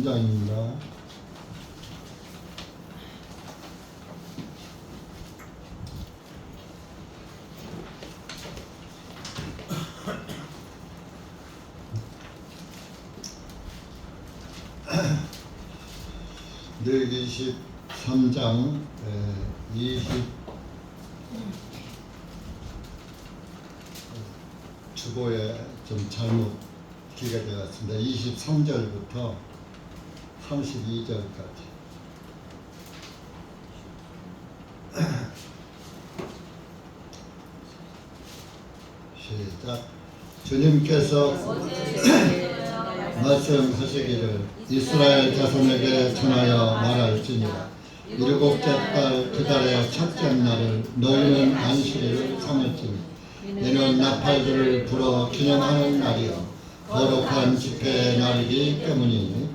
장입니다. 늘 23장 20 주보에 좀 잘못 기가 되었습니다. 23절부터 32절까지. 시작. 주님께서 말씀하시기를 이스라엘 자손에게 전하여 말할지니라. 일곱째 달 그 달의 첫째 날을 너희는 안식일을 삼을지니 이는 나팔들을 불어 기념하는 날이요 거룩한 집회의 날이기 때문이니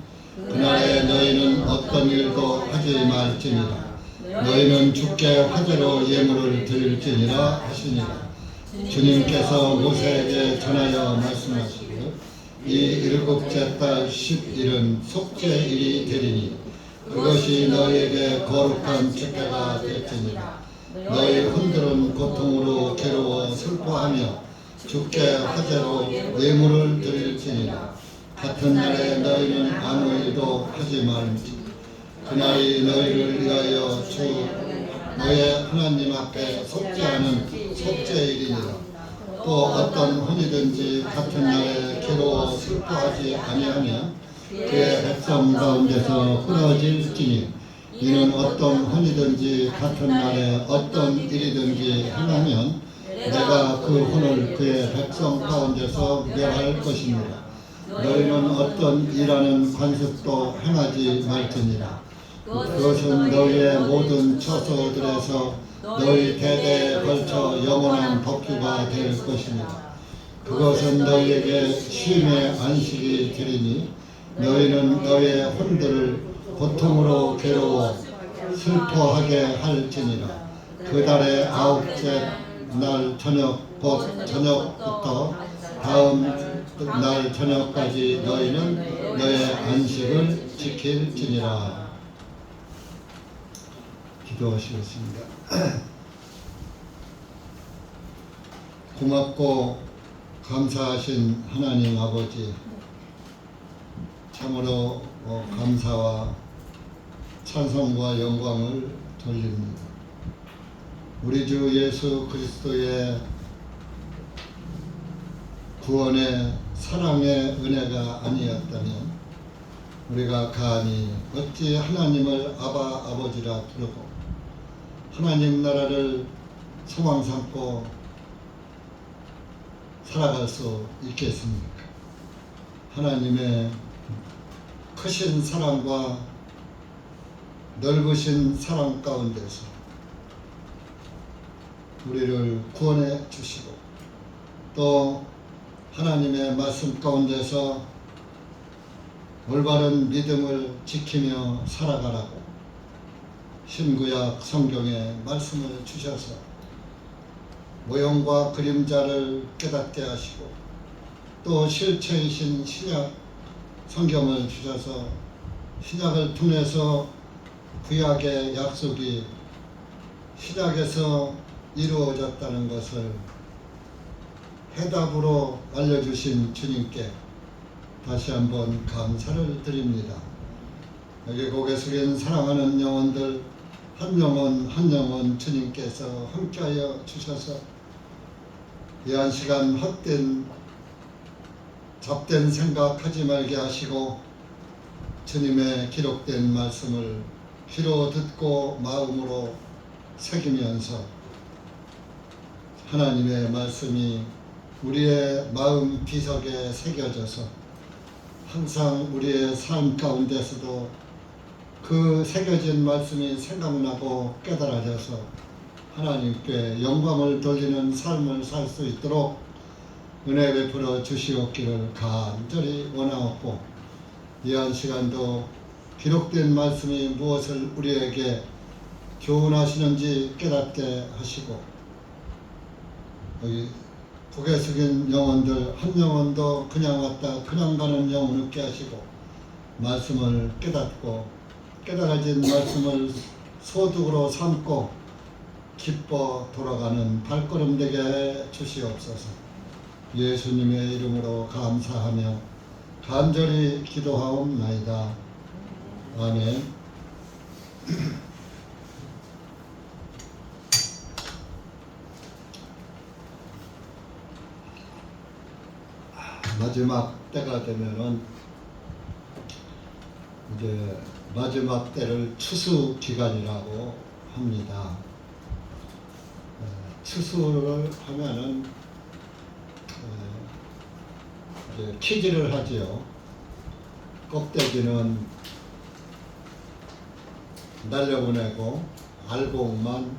그날에 너희는 어떤 일도 하지 말지니라. 너희는 주께 화제로 예물을 드릴지니라 하시니라. 주님께서 모세에게 전하여 말씀하시기를 이 일곱째 달 10일은 속죄일이 되리니 그것이 너희에게 거룩한 집회가 될지니라. 너희 혼들은 고통으로 괴로워 슬퍼하며 주께 화제로 예물을 드릴지니라. 같은 날에 너희는 아무 일도 하지 말지. 그날이 너희를 위하여 주 너의 하나님 앞에 속죄하는 속죄일이니라. 또 어떤 혼이든지 같은 날에 괴로워 슬퍼하지 아니하며 그의 백성 가운데서 끊어질지니 이는 어떤 혼이든지 같은 날에 어떤 일이든지 행하면 내가 그 혼을 그의 백성 가운데서 멸할 것입니다. 너희는 어떤 일하는 관습도 행하지 말지니라. 그것은 너희의 모든 처소들에서 너희 대대에 걸쳐 영원한 법규가 될 것입니다. 그것은 너희에게 쉼의 안식이 되리니 너희는 너희의 혼들을 고통으로 괴로워 슬퍼하게 할지니라. 그 달의 아홉째 날 저녁 곧 저녁부터 다음 날 저녁까지 너희는 너의 안식을 지킬지니라. 기도하시겠습니다. 고맙고 감사하신 하나님 아버지, 참으로 감사와 찬송과 영광을 돌립니다. 우리 주 예수 그리스도의 구원의 사랑의 은혜가 아니었다면 우리가 감히 어찌 하나님을 아바 아버지라 부르고 하나님 나라를 소망 삼고 살아갈 수 있겠습니까? 하나님의 크신 사랑과 넓으신 사랑 가운데서 우리를 구원해 주시고 또 하나님의 말씀 가운데서 올바른 믿음을 지키며 살아가라고 신구약 성경에 말씀을 주셔서 모형과 그림자를 깨닫게 하시고 또 실체이신 신약 성경을 주셔서 신약을 통해서 구약의 약속이 신약에서 이루어졌다는 것을 해답으로 알려주신 주님께 다시 한번 감사를 드립니다. 여기 고개 숙인 사랑하는 영혼들 한 영혼 한 영혼 주님께서 함께하여 주셔서 이한 시간 헛된 잡된 생각하지 말게 하시고 주님의 기록된 말씀을 귀로 듣고 마음으로 새기면서 하나님의 말씀이 우리의 마음 비석에 새겨져서 항상 우리의 삶 가운데서도 그 새겨진 말씀이 생각나고 깨달아져서 하나님께 영광을 돌리는 삶을 살 수 있도록 은혜 베풀어 주시옵기를 간절히 원하옵고 이한 시간도 기록된 말씀이 무엇을 우리에게 교훈하시는지 깨닫게 하시고 여기 고개 숙인 영혼들 한 영혼도 그냥 왔다 그냥 가는 영혼 없게 하시고 말씀을 깨닫고 깨달아진 말씀을 소득으로 삼고 기뻐 돌아가는 발걸음 되게 해 주시옵소서. 예수님의 이름으로 감사하며 간절히 기도하옵나이다. 아멘. 마지막 때가 되면은 이제 마지막 때를 추수 기간이라고 합니다. 추수를 하면은 이제 키질을 하지요. 껍데기는 날려보내고 알곡만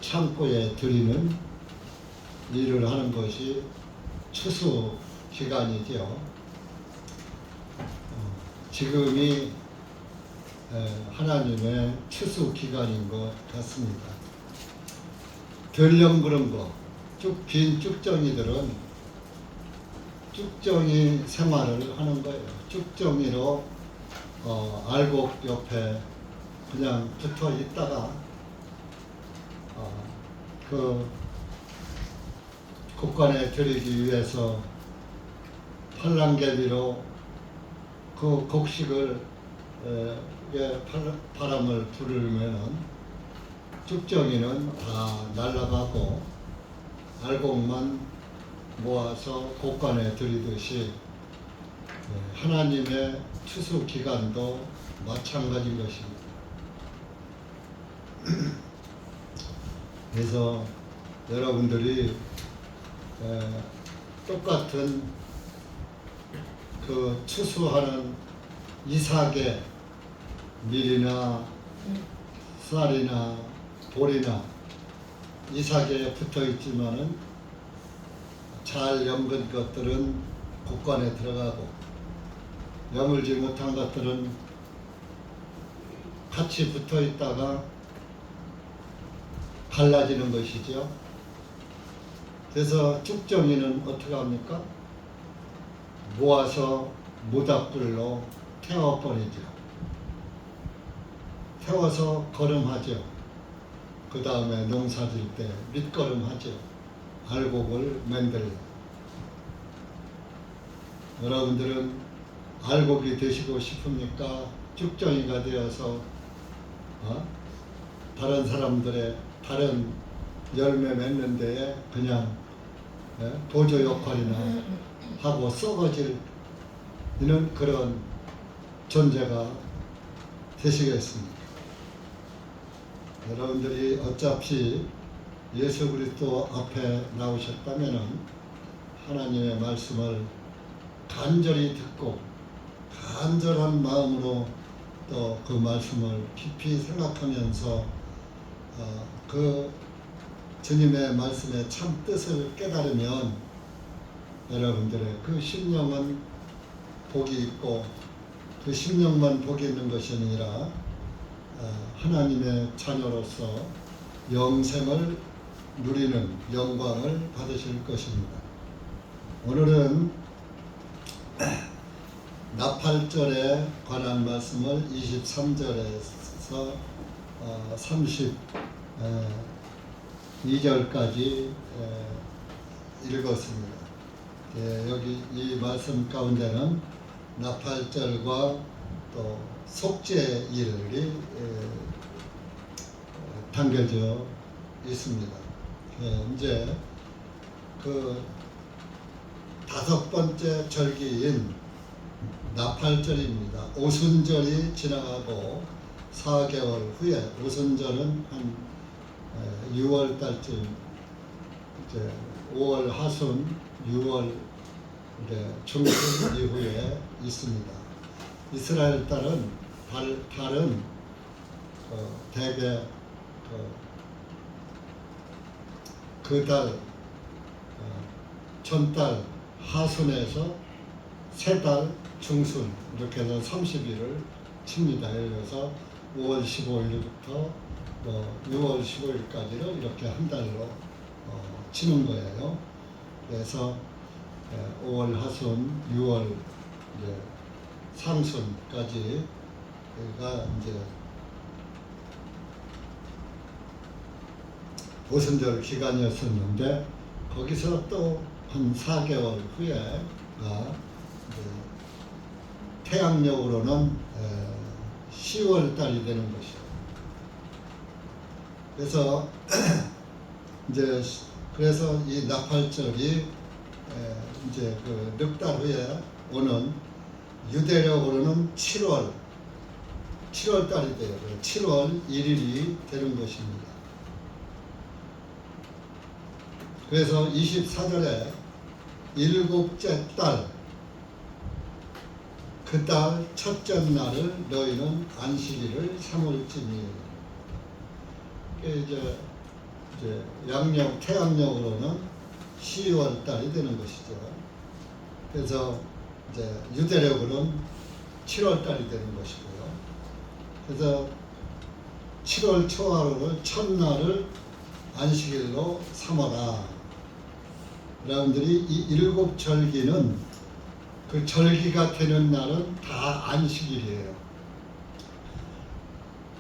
창고에 들이는 일을 하는 것이 추수 기간이죠. 지금이 하나님의 추수 기간인 것 같습니다. 덜렁그런 거, 빈 쭉정이들은 쭉정이 생활을 하는 거예요. 쭉정이로 알곡 옆에 그냥 붙어 있다가 그 곡간에 들이기 위해서 팔랑개비로 그 곡식을 바람을 부르면은 쭉정이는 다 날아가고 알곡만 모아서 곡간에 들이듯이 하나님의 추수 기간도 마찬가지인 것입니다. 그래서 여러분들이 똑같은 그 추수하는 이삭의 밀이나 쌀이나 돌이나 이삭에 붙어 있지만은 잘 연근 것들은 곡간에 들어가고 여물지 못한 것들은 같이 붙어 있다가 갈라지는 것이죠. 그래서 쭉정이는 어떻게 합니까? 모아서 모닥불로 태워버리죠. 태워서 거름하죠. 그 다음에 농사질 때 밑거름하죠. 알곡을 만들고. 여러분들은 알곡이 되시고 싶습니까? 쭉정이가 되어서 다른 사람들의 다른 열매 맺는 데에 그냥 보조 역할이나 하고 썩어질 이는 그런 존재가 되시겠습니다. 여러분들이 어차피 예수 그리스도 앞에 나오셨다면은 하나님의 말씀을 간절히 듣고 간절한 마음으로 또 그 말씀을 깊이 생각하면서 그 주님의 말씀의 참 뜻을 깨달으면 여러분들의 그 심령은 복이 있고 그 심령만 복이 있는 것이 아니라 하나님의 자녀로서 영생을 누리는 영광을 받으실 것입니다. 오늘은 나팔절에 관한 말씀을 23절에서 32절까지 읽었습니다. 여기 이 말씀 가운데는 나팔절과 또 속죄일이 담겨져 있습니다. 이제 그 5번째 절기인 나팔절입니다. 오순절이 지나가고 4개월 후에 오순절은 한 6월 달쯤 이제 5월 하순 6월 중순 이후에 있습니다. 이스라엘 달은 대개 그 달 전달 하순에서 3달 중순 이렇게 해서 30일을 칩니다. 예를 들어서 5월 15일부터 6월 15일까지를 이렇게 한 달로 치는 거예요. 그래서 5월 하순 6월 상순까지가 이제 오순절 기간이었었는데, 거기서 또 한 4개월 후에가 태양력으로는 10월 달이 되는 것이죠. 그래서 이제 그래서 이 나팔절이 이제 그 넉 달 후에 오는 유대력으로는 7월 달이 돼요. 7월 1일이 되는 것입니다. 그래서 24절에 일곱째 달, 그 달 첫째 날을 너희는 안식일을 삼을지니. 이제 양력, 태양력으로는 10월 달이 되는 것이죠. 그래서 이제 유대력으로는 7월 달이 되는 것이고요. 그래서 7월 초하루를 첫날을 안식일로 삼아라. 여러분들이 이 일곱 절기는 그 절기가 되는 날은 다 안식일이에요.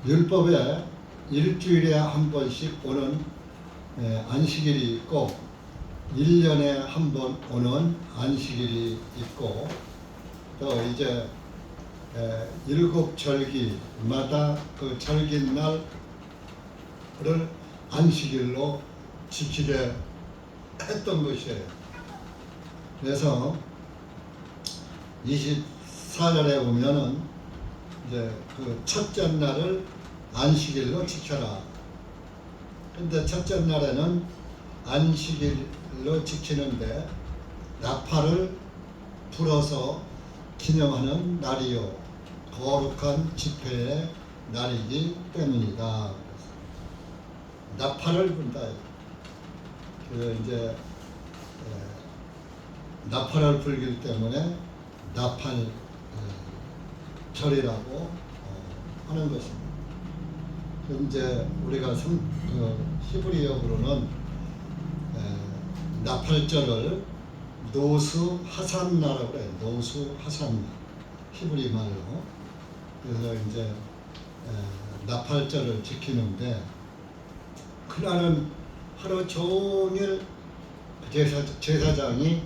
율법에 일주일에 한 번씩 오는 안식일이 있고, 1년에 한 번 오는 안식일이 있고, 또 이제 일곱 절기마다 그 절기날을 안식일로 지키게 했던 것이에요. 그래서 24절에 보면은 이제 그 첫째 날을 안식일로 지켜라. 근데 첫째 날에는 안식일로 지키는데 나팔을 불어서 기념하는 날이요, 거룩한 집회의 날이기 때문이다. 나팔을 분다. 그 이제 나팔을 불기 때문에 나팔 절이라고 하는 것입니다. 이제 우리가 히브리어로는 나팔절을 노수 하산나라고 그래요. 노수 하산나, 히브리 말로. 그래서 이제 나팔절을 지키는데, 그날은 하루 종일 제사장이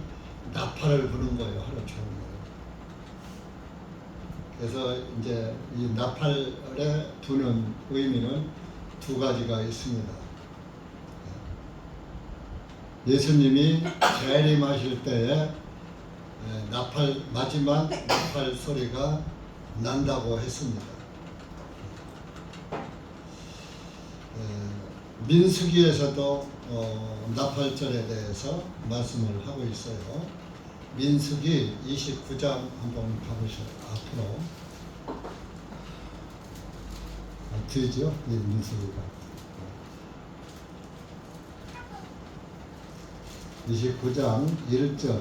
나팔을 부는 거예요. 하루 종일. 그래서 이제 이 나팔에 부는 의미는 두 가지가 있습니다. 예수님이 재림하실 때에 마지막 나팔 소리가 난다고 했습니다. 민수기에서도 나팔절에 대해서 말씀을 하고 있어요. 민수기 29장 한번 가보셔요. 앞으로 뒤죠? 민수기가 29장 1절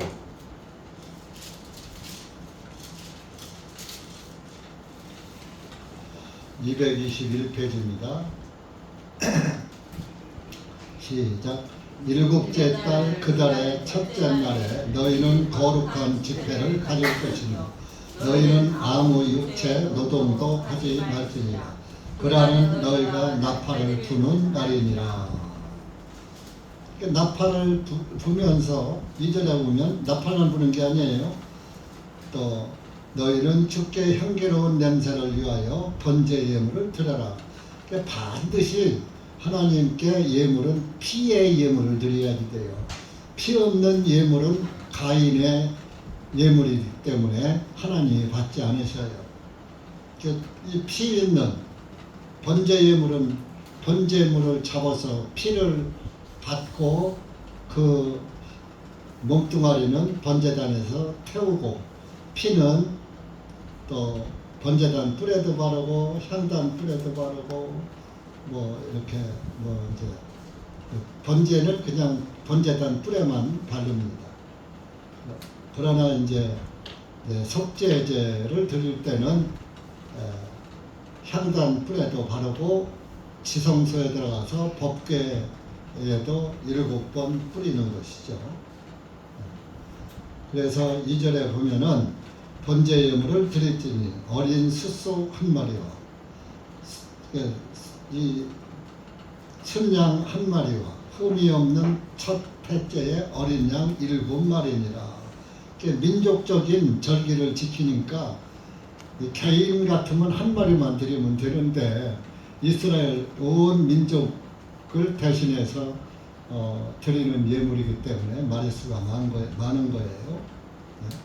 221페이지입니다. 시작. 일곱째 달 그 달의 첫째 날에 너희는 거룩한 집회를 가질 것이니 너희는 아무 육체 노동도 하지 말지니라. 그라는 너희가 나팔을 부는 날이니라. 나팔을 부면서 2절에 보면 나팔만 부는 게 아니에요. 또 너희는 주께 향기로운 냄새를 위하여 번제 예물을 드려라. 반드시 하나님께 예물은 피의 예물을 드려야지 돼요. 피 없는 예물은 가인의 예물이기 때문에 하나님이 받지 않으셔요. 이 피 있는 번제 예물은 번제물을 잡아서 피를 받고 그 몸뚱아리는 번제단에서 태우고, 피는 또 번제단 뿔에도 바르고 향단 뿔에도 바르고 이렇게 이제 번제는 그냥 번제단 뿔에만 바릅니다. 그러나 이제 속죄제를 드릴 때는 향단 뿔에도 바르고 지성소에 들어가서 법궤에도 7번 뿌리는 것이죠. 그래서 2절에 보면은 번제 예물을 드렸더니 어린 숫소 한 마리와 이 순양 한 마리와 흠이 없는 첫 해째의 어린 양 7마리니라. 민족적인 절기를 지키니까 개인 같으면 한 마리만 드리면 되는데 이스라엘 온 민족을 대신해서 드리는 예물이기 때문에 마리수가 많은 거예요. 네.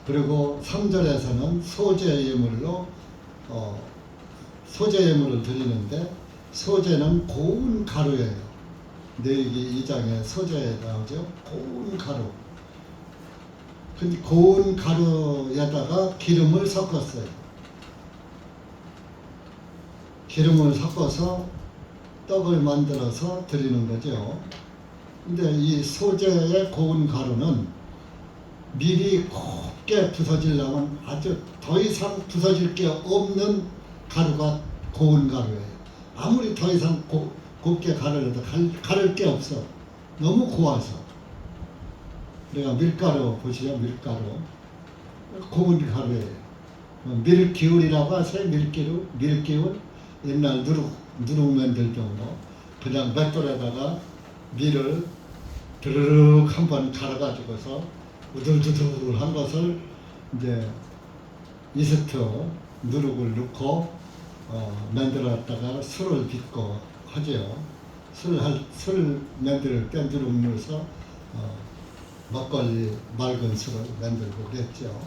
그리고 3절에서는 소제 예물로 소제 예물을 드리는데 소제는 고운 가루예요. 레위기 2장에 소제에 나오죠. 고운 가루. 근데 고운 가루에다가 기름을 섞었어요. 기름을 섞어서 떡을 만들어서 드리는 거죠. 근데 이 소제의 고운 가루는 미리 곱게 부서지려면 아주 더 이상 부서질 게 없는 가루가 고운 가루예요. 아무리 더 이상 곱게 가르려도 가를 게 없어. 너무 고와서. 우리가 밀가루 보시죠. 밀가루. 고운 가루예요. 밀기울이라고 하세요. 밀기울. 옛날 누룩 만들 정도. 그냥 맷돌에다가 밀을 드르륵 한번 갈아가지고서 우들두들한 것을 이제 이스트 누룩을 넣고 만들었다가 술을 빚고 하죠. 술 만들 때 누룩 넣어서 막걸리 맑은 술을 만들고 그랬죠.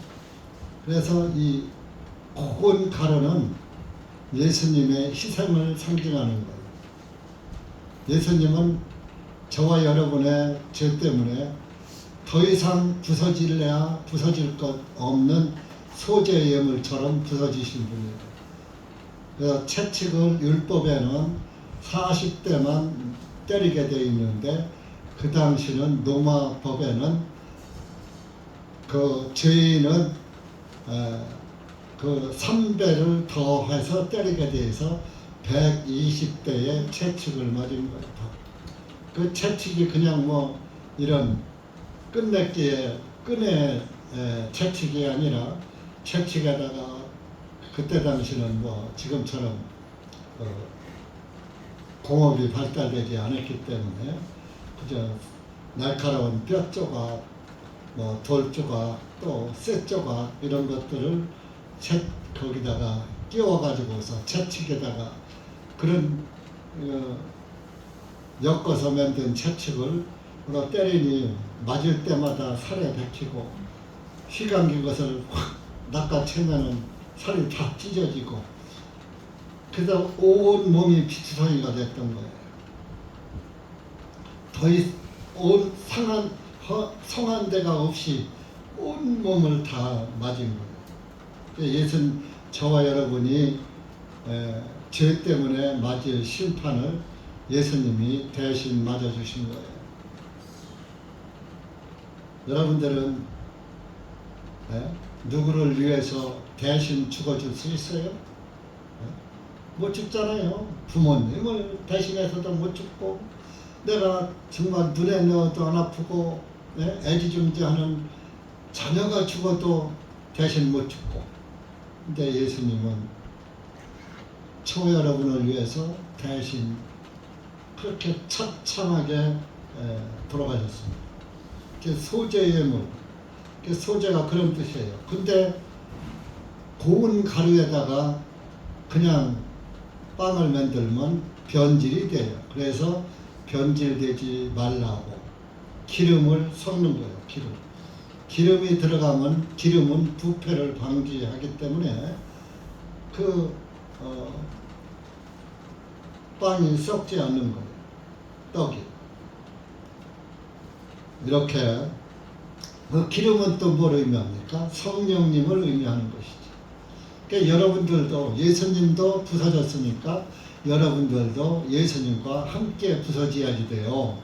그래서 이 고운 가루는 예수님의 희생을 상징하는 거예요. 예수님은 저와 여러분의 죄 때문에 더 이상 부서질 것 없는 소제 예물처럼 부서지신 분이에요. 그래서 채찍을 율법에는 40대만 때리게 되어 있는데 그 당시는 로마법에는 그 죄인은 그 3배를 더해서 때리게 돼서 120대의 채찍을 맞은 거예요. 그 채찍이 그냥 뭐 이런 끝내기에 끈의 채찍이 아니라 채찍에다가 그때 당시는 뭐 지금처럼 공업이 발달되지 않았기 때문에 그저 날카로운 뼈 조각, 뭐 돌 조각, 또 쇠 조각 이런 것들을 거기다가 끼워가지고서 채찍에다가 그런 엮어서 만든 채찍을 때리니 맞을 때마다 살에 박히고 휘감긴 것을 확 낚아채면은 살이 다 찢어지고 그래서 온 몸이 피투성이가 됐던 거예요. 온 성한 데가 없이 온 몸을 다 맞은 거예요. 저와 여러분이 죄 때문에 맞을 심판을 예수님이 대신 맞아주신 거예요. 여러분들은 누구를 위해서 대신 죽어줄 수 있어요? 못 죽잖아요. 부모님을 대신해서도 못 죽고 내가 정말 눈에 넣어도 안 아프고 애지중지하는 자녀가 죽어도 대신 못 죽고 근데 예수님은 저 여러분을 위해서 대신 그렇게 처참하게 돌아가셨습니다. 소제 예물, 소제가 그런 뜻이에요. 근데 고운 가루에다가 그냥 빵을 만들면 변질이 돼요. 그래서 변질되지 말라고 기름을 섞는 거예요. 기름이 들어가면 기름은 부패를 방지하기 때문에 빵이 썩지 않는 거예요. 떡이. 이렇게 그 기름은 또 뭘 의미합니까? 성령님을 의미하는 것이죠. 그러니까 여러분들도 예수님도 부서졌으니까 여러분들도 예수님과 함께 부서져야지 돼요.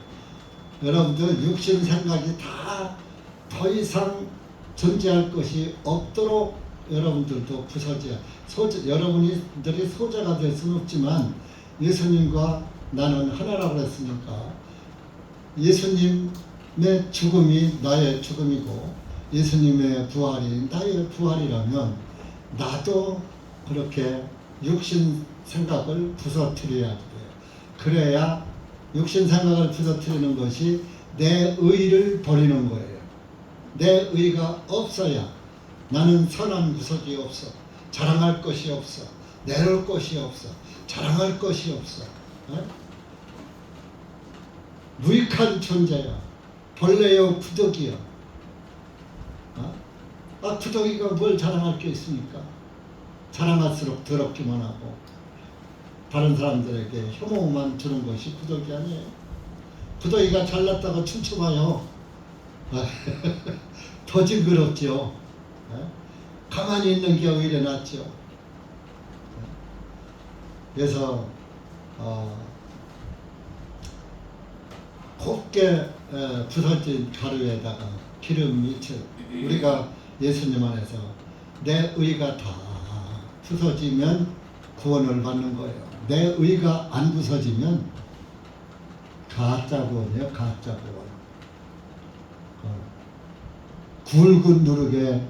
여러분들 육신 생각이 다 더 이상 존재할 것이 없도록 여러분들도 부서져야 여러분들이 소자가 될 수는 없지만 예수님과 나는 하나라고 했으니까 예수님의 죽음이 나의 죽음이고 예수님의 부활이 나의 부활이라면 나도 그렇게 육신 생각을 부서뜨려야 돼요. 그래야 육신 생각을 부서뜨리는 것이 내 의를 버리는 거예요. 내 의가 없어야 나는 선한 구석이 없어. 자랑할 것이 없어. 내놓을 것이 없어. 자랑할 것이 없어. 무익한 존재야. 벌레요 구더기야. 구더기가 뭘 자랑할 게 있습니까? 자랑할수록 더럽기만 하고 다른 사람들에게 혐오만 주는 것이 구더기 아니에요. 구더기가 잘났다고 춤춰봐요. 더 징그럽죠. 가만히 있는 게 오히려 낫죠. 그래서 곱게 부서진 가루에다가 기름 밑을 우리가 예수님 안에서 내 의가 다 부서지면 구원을 받는 거예요. 내 의가 안 부서지면 가짜 구원이에요. 가짜 구원. 굵은 누룩에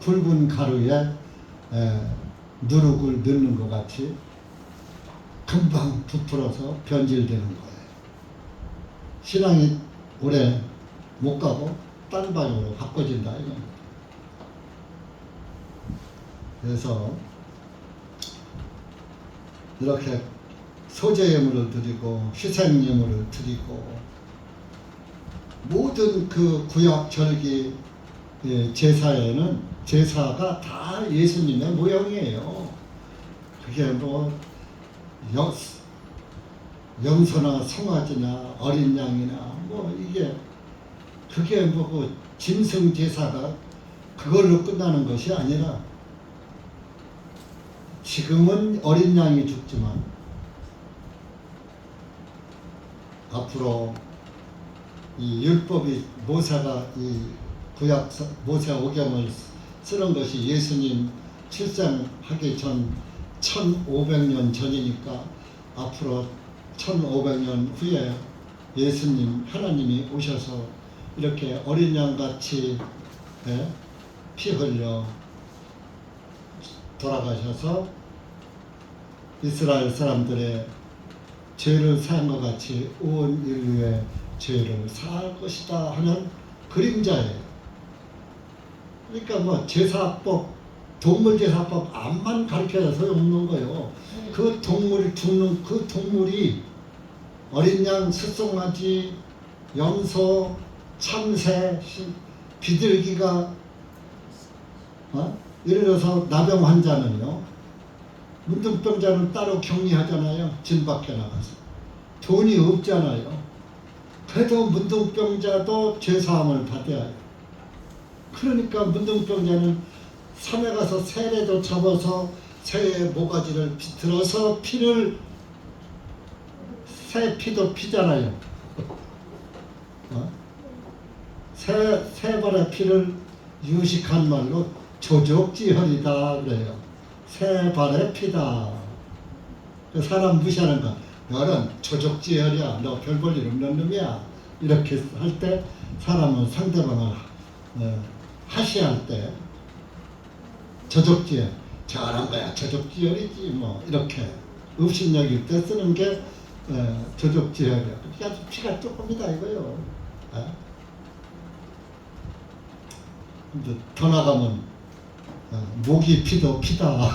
굵은 가루에 누룩을 넣는 것 같이 금방 부풀어서 변질되는 거예요. 신앙이 오래 못 가고 딴 방향으로 바꿔진다 이겁니다. 그래서 이렇게 소재 예물을 드리고 희생 예물을 드리고 모든 그 구약 절기 제사에는 제사가 다 예수님의 모형이에요. 그게 뭐 염소나 송아지나 어린 양이나 뭐 이게 그게 뭐 그 짐승 제사가 그걸로 끝나는 것이 아니라 지금은 어린 양이 죽지만 앞으로 이 율법이 모세가 이 구약 모세 오경을 쓰는 것이 예수님 출생하기 전 1500년 전이니까 앞으로 1500년 후에 예수님 하나님이 오셔서 이렇게 어린 양같이 피 흘려 돌아가셔서 이스라엘 사람들의 죄를 사한 것 같이 온 인류의 죄를 사할 것이다 하는 그림자예요. 그러니까 뭐 제사법, 동물제사법 암만 가르쳐서 소용없는 거예요. 그 동물이 죽는 그 동물이 어린 양, 숫송아지, 염소, 참새, 비둘기가 예를 들어서 나병 환자는요, 문둥병자는 따로 격리하잖아요. 진 밖에 나가서 돈이 없잖아요. 그래도 문둥병자도 죄사함을 받아야 해요. 그러니까 문둥병자는 산에 가서 새라도 잡아서 새의 모가지를 비틀어서 피를 새 피도 피잖아요. 새 발의 피를 유식한 말로 조족지혈이다 그래요. 새 발의 피다. 사람 무시하는 거. 너는 조족지혈이야. 너 별 볼 일 없는 놈이야. 이렇게 할 때 사람은 상대방을 하시할 때 저족지혈. 잘한 거야. 저족지혈이지 뭐 이렇게 업신여길 때 쓰는 게 저족지혈이야. 아주 피가 조금이다 이거요. 근데 더 나가면 모기 피도 피다.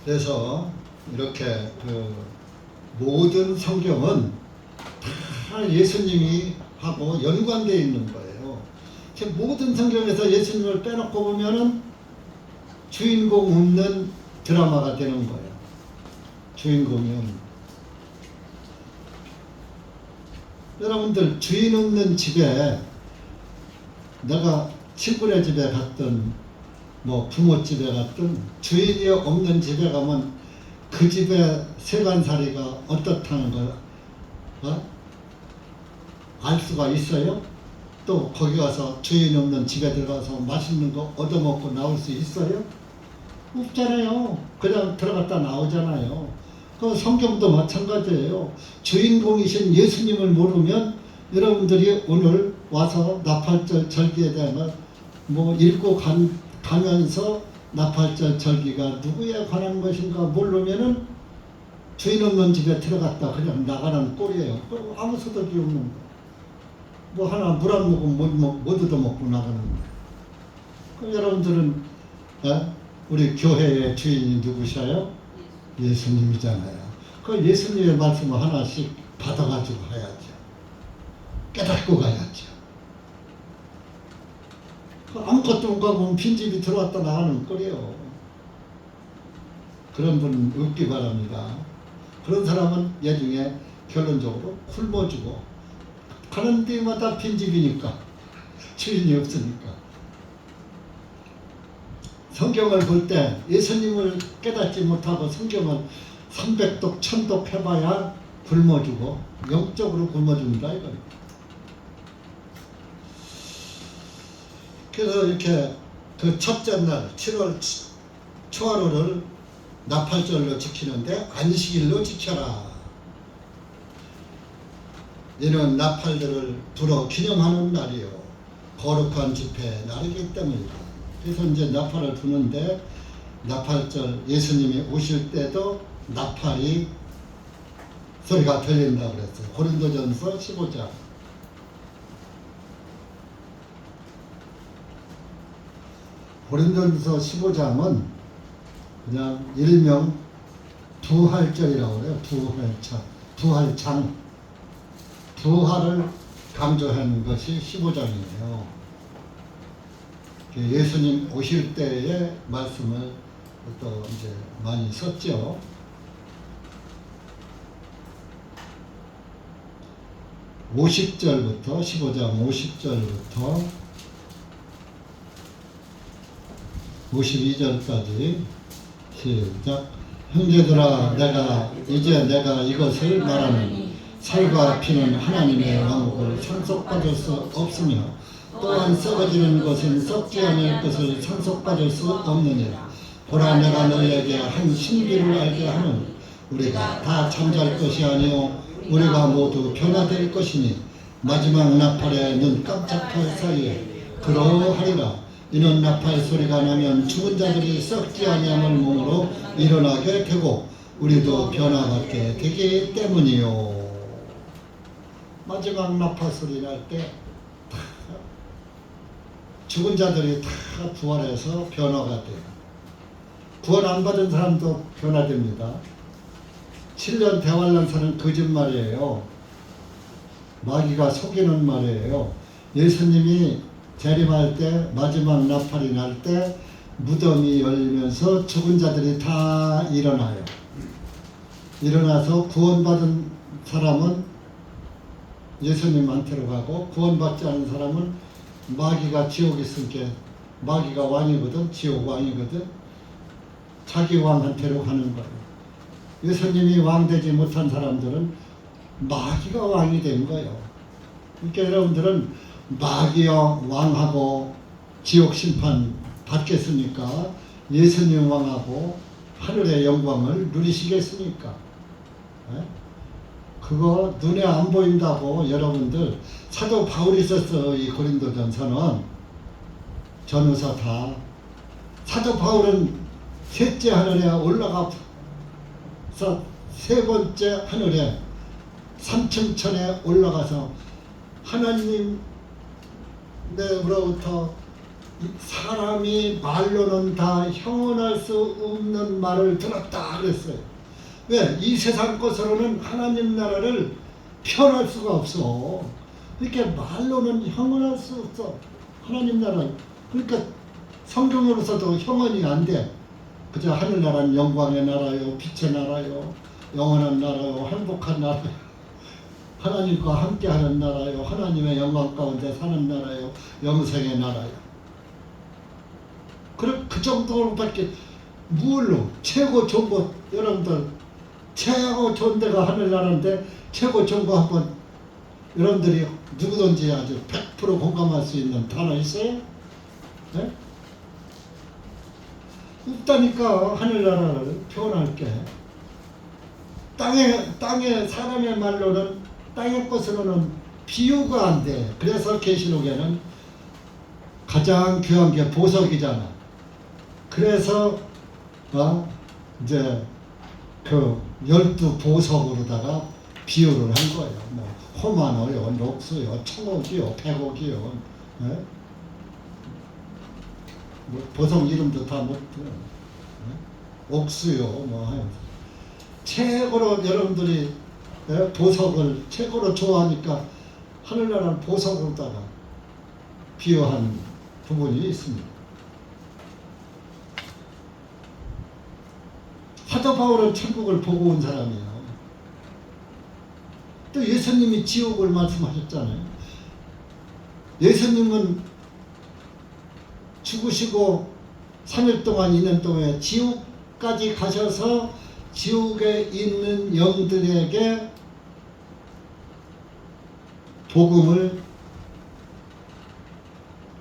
그래서 이렇게 그 모든 성경은 다 예수님이 하고 연관되어 있는 거예요. 모든 성경에서 예수님을 빼놓고 보면은 주인공 없는 드라마가 되는 거예요. 주인공이 없는. 여러분들 주인 없는 집에 내가 친구네 집에 갔든 뭐 부모 집에 갔든 주인이 없는 집에 가면 그 집의 세간살이가 어떻다는 걸 알 수가 있어요? 또 거기 가서 주인 없는 집에 들어가서 맛있는 거 얻어먹고 나올 수 있어요? 없잖아요. 그냥 들어갔다 나오잖아요. 그 성경도 마찬가지예요. 주인공이신 예수님을 모르면 여러분들이 오늘 와서 나팔절 절기에 대한 뭐 읽고 가면서 나팔절 절기가 누구에 관한 것인가 모르면은 주인 없는 집에 들어갔다 그냥 나가는 꼴이에요. 아무 소득이 없는 거. 뭐 하나 물 한 모금 못 얻어먹고 나가는 거. 그럼 여러분들은 우리 교회의 주인이 누구셔요? 예수님이잖아요. 그 예수님의 말씀을 하나씩 받아가지고 가야죠. 깨닫고 가야죠. 아무것도 못 가고 빈집이 들어왔다 나가는 꼴이에요. 그런 분은 없기 바랍니다. 그런 사람은 예중에 결론적으로 굶어주고 가는 데마다 빈집이니까 주인이 없으니까. 성경을 볼 때 예수님을 깨닫지 못하고 성경을 300독 1000독 해봐야 굶어주고 영적으로 굶어줍니다 이거예요. 그래서 이렇게 그 첫째 날 7월 초하루를 나팔절로 지키는데 안식일로 지켜라. 이는 나팔들을 불어 기념하는 날이요 거룩한 집회 날이기 때문이다. 그래서 이제 나팔을 부는데 나팔절 예수님이 오실 때도 나팔이 소리가 들린다고 그랬어요. 고린도전서 15장. 고린도전서 15장은 그냥 일명 부활절이라고 그래요. 부활장. 부활을 강조하는 것이 15장이에요. 예수님 오실 때의 말씀을 또 이제 많이 썼죠. (50절부터) 15장 50절부터 52절까지 시작. 형제들아 이제 내가 이것을 말하노니 살과 피는 하나님의 왕국을 상속받을 수 없으며 또한 썩어지는 것은 썩지 않을 것을 상속받을 수 없느니라. 보라 내가 너희에게 한 신비를 알게 하노니 우리가 다 잠잘 것이 아니요 우리가 모두 변화될 것이니 마지막 나팔에 눈 깜짝할 사이에 그러하리라. 이는 나팔 소리가 나면 죽은 자들이 썩지 아니함을 몸으로 일어나게 되고 우리도 변화받게 되기 때문이요. 마지막 나팔 소리 날 때 죽은 자들이 다 부활해서 변화가 돼요. 구원 안 받은 사람도 변화됩니다. 7년 대환란사는 거짓말이에요. 마귀가 속이는 말이에요. 예수님이 재림할 때 마지막 나팔이 날 때 무덤이 열리면서 죽은 자들이 다 일어나요. 일어나서 구원받은 사람은 예수님한테로 가고 구원받지 않은 사람은 마귀가 지옥에 있으니까 마귀가 왕이거든 지옥 왕이거든 자기 왕한테로 가는 거예요. 예수님이 왕 되지 못한 사람들은 마귀가 왕이 된 거예요. 그러니까 여러분들은 마귀와 왕하고 지옥 심판 받겠습니까? 예수님 왕하고 하늘의 영광을 누리시겠습니까? 네? 그거 눈에 안 보인다고 여러분들 사도 바울이 썼어. 이 고린도전서는 전후서 다. 사도 바울은 셋째 하늘에 올라가서 세 번째 하늘에 3층천에 올라가서 하나님 내로부터 사람이 말로는 다 형언할 수 없는 말을 들었다 그랬어요. 왜? 이 세상 것으로는 하나님 나라를 표현할 수가 없어. 이렇게 말로는 형언할 수 없어. 하나님 나라. 그러니까 성경으로서도 형언이 안 돼. 그저 하늘나라는 영광의 나라요, 빛의 나라요, 영원한 나라요, 행복한 나라요. 하나님과 함께하는 나라요, 하나님의 영광 가운데 사는 나라요, 영생의 나라요. 그 정도로밖에 뭘로 최고 좋은 것 여러분들 최고 좋은 데가 하늘나라인데 최고 좋은 거 한번 여러분들이 누구든지 아주 100% 공감할 수 있는 단어 있어요? 네? 없다니까 하늘나라를 표현할 게. 땅에 사람의 말로는 땅의 것으로는 비유가 안 돼. 그래서 계시록에는 가장 귀한 게 보석이잖아. 그래서 이제 그 12보석으로다가 비유를 한 거예요. 뭐 호마노요, 녹수요, 청옥이요, 백옥이요. 예? 뭐 보석 이름도 다 못 들어. 예? 옥수요, 뭐 하면서. 최고로 여러분들이 보석을 최고로 좋아하니까 하늘나라는 보석으로다가 비유한 부분이 있습니다. 사도 바울은 천국을 보고 온 사람이에요. 또 예수님이 지옥을 말씀하셨잖아요. 예수님은 죽으시고 3일 동안 2년 동안 지옥까지 가셔서 지옥에 있는 영들에게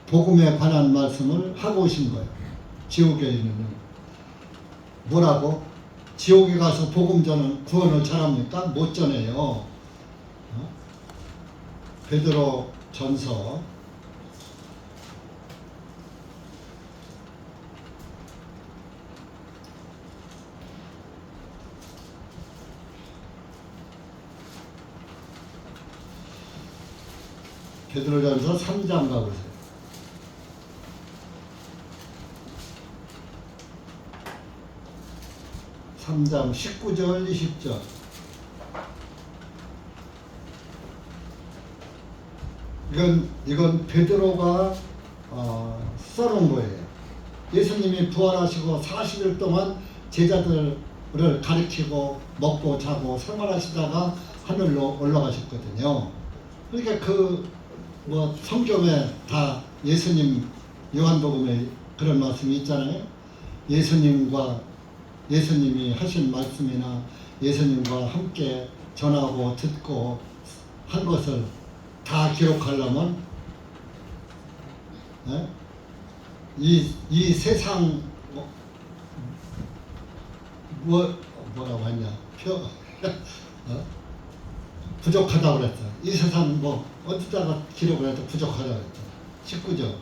복음에 관한 말씀을 하고 오신 거예요. 지옥에 있는 영. 뭐라고? 지옥에 가서 복음 전은 구원을 잘합니까? 못 전해요. 베드로 전서 3장 가보세요. (3장) 19절 20절. 이건 베드로가 써놓은 거예요. 예수님이 부활하시고 40일 동안 제자들을 가르치고 먹고 자고 생활하시다가 하늘로 올라가셨거든요. 그러니까 성경에 다 예수님 요한복음에 그런 말씀이 있잖아요. 예수님이 하신 말씀이나 예수님과 함께 전하고 듣고 한 것을 다 기록하려면 이 세상 뭐라고 했냐 부족하다고 그랬어. 이 세상 어디다가 기록을 해도 부족하다고 그랬죠. 19절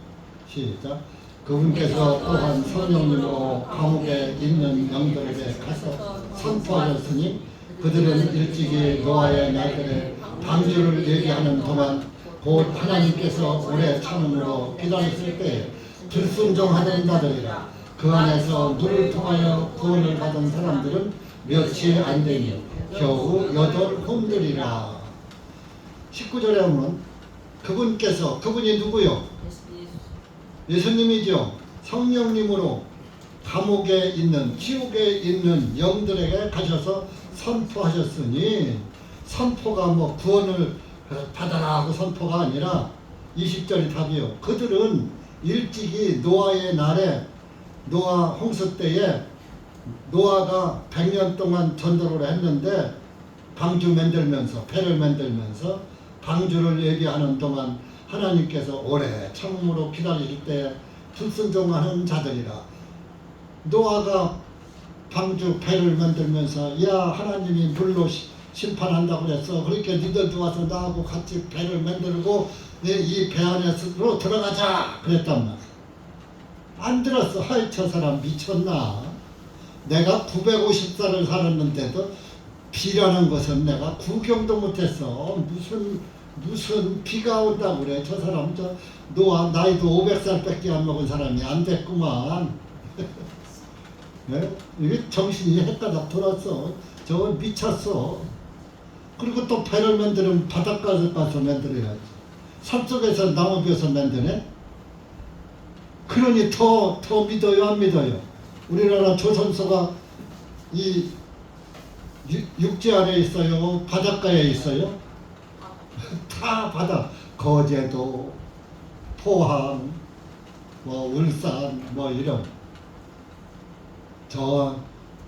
시작. 그분께서 또한 성령님으로 감옥에 있는 영들에게 가서 선포하셨으니 그들은 일찍이 노아의 날들에 방주를 얘기하는 동안 곧 하나님께서 오래 참음으로 기다렸을 때 불순종하던 자들이라. 그 안에서 물을 통하여 구원을 받은 사람들은 몇이 안 되니 겨우 8혼들이라. 19절에 보면 그분이 누구요? 예수님이죠. 성령님으로 감옥에 있는 지옥에 있는 영들에게 가셔서 선포하셨으니, 선포가 구원을 받아라 하고 선포가 아니라 20절이 답이요. 그들은 일찍이 노아의 날에 노아 홍수 때에 노아가 100년 동안 전도를 했는데 방주 만들면서 배를 만들면서 방주를 얘기하는 동안 하나님께서 오래 참음으로 기다리실 때 불순종하는 자들이라. 노아가 방주 배를 만들면서 야 하나님이 물로 심판한다고 그랬어. 그러니까 니들도 와서 나하고 같이 배를 만들고 이 배 안으로 들어가자 그랬단 말이야. 안 들었어. 하이 저 사람 미쳤나. 내가 950살을 살았는데도 비라는 것은 내가 구경도 못했어. 무슨 비가 온다고 그래. 저 사람 노아 나이도 500살밖에 안 먹은 사람이 안 됐구만. 네? 이게 정신이 헷가닥 돌았어. 저건 미쳤어. 그리고 또 배를 만들면 바닷가에서 가서 만들어야지. 산속에서 나무 비어서 만드네. 그러니 더 믿어요 안 믿어요? 우리나라 조선소가 이 육지 아래에 있어요? 바닷가에 있어요? 다 바다. 거제도, 포항, 울산, 이런.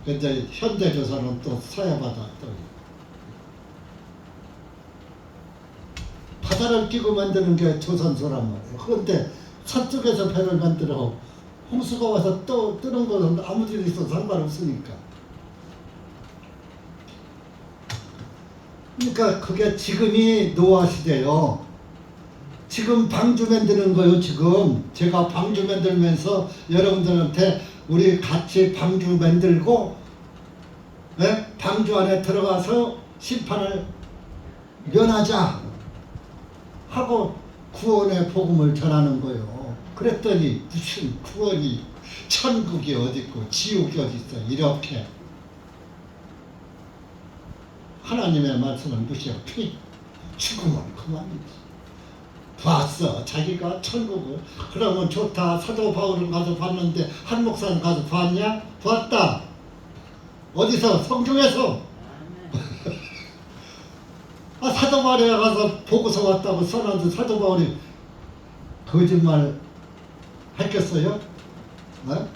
이제 현대조선은 또 서해바다 또. 바다를 끼고 만드는 게 조선소란 말이에요. 그런데 서쪽에서 배를 만들어 홍수가 와서 또 뜨는 것은 아무 일 있어도 상관없으니까. 그러니까 그게 지금이 노아 시대요. 지금 방주 만드는 거요. 지금 제가 방주 만들면서 여러분들한테 우리 같이 방주 만들고, 네? 방주 안에 들어가서 심판을 면하자 하고 구원의 복음을 전하는 거요. 그랬더니 무슨 구원이, 천국이 어디 있고 지옥이 어디 있어. 이렇게 하나님의 말씀을 무시하고 죽으면 그만이지. 봤어. 자기가 천국을. 그러면 좋다. 사도 바울을 가서 봤는데 한 목사님 가서 봤냐? 봤다. 어디서? 성경에서. 아, 사도 바울에 가서 보고서 왔다고 써놨는데 사도 바울이 거짓말 했겠어요? 네?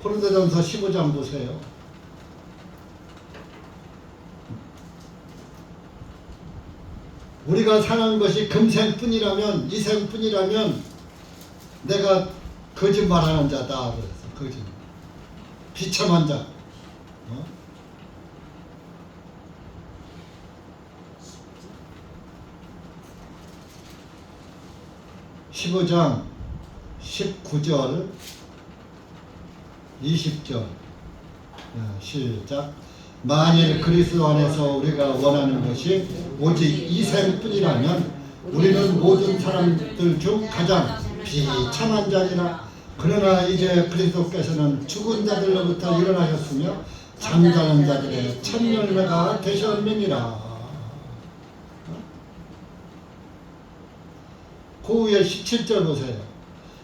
고린도전서 15장 보세요. 우리가 사는 것이 금생뿐이라면, 이생뿐이라면 내가 거짓말하는 자다 그래서 거짓말, 비참한 자. 15장 19절 20절 시작. 만일 그리스도 안에서 우리가 원하는 것이 오직 이생뿐이라면 우리는 모든 사람들 중 가장 비참한 자니라. 그러나 이제 그리스도께서는 죽은 자들로부터 일어나셨으며 잠자는 자들의 첫 열매가 되셨느니라. 그 위에 17절 보세요.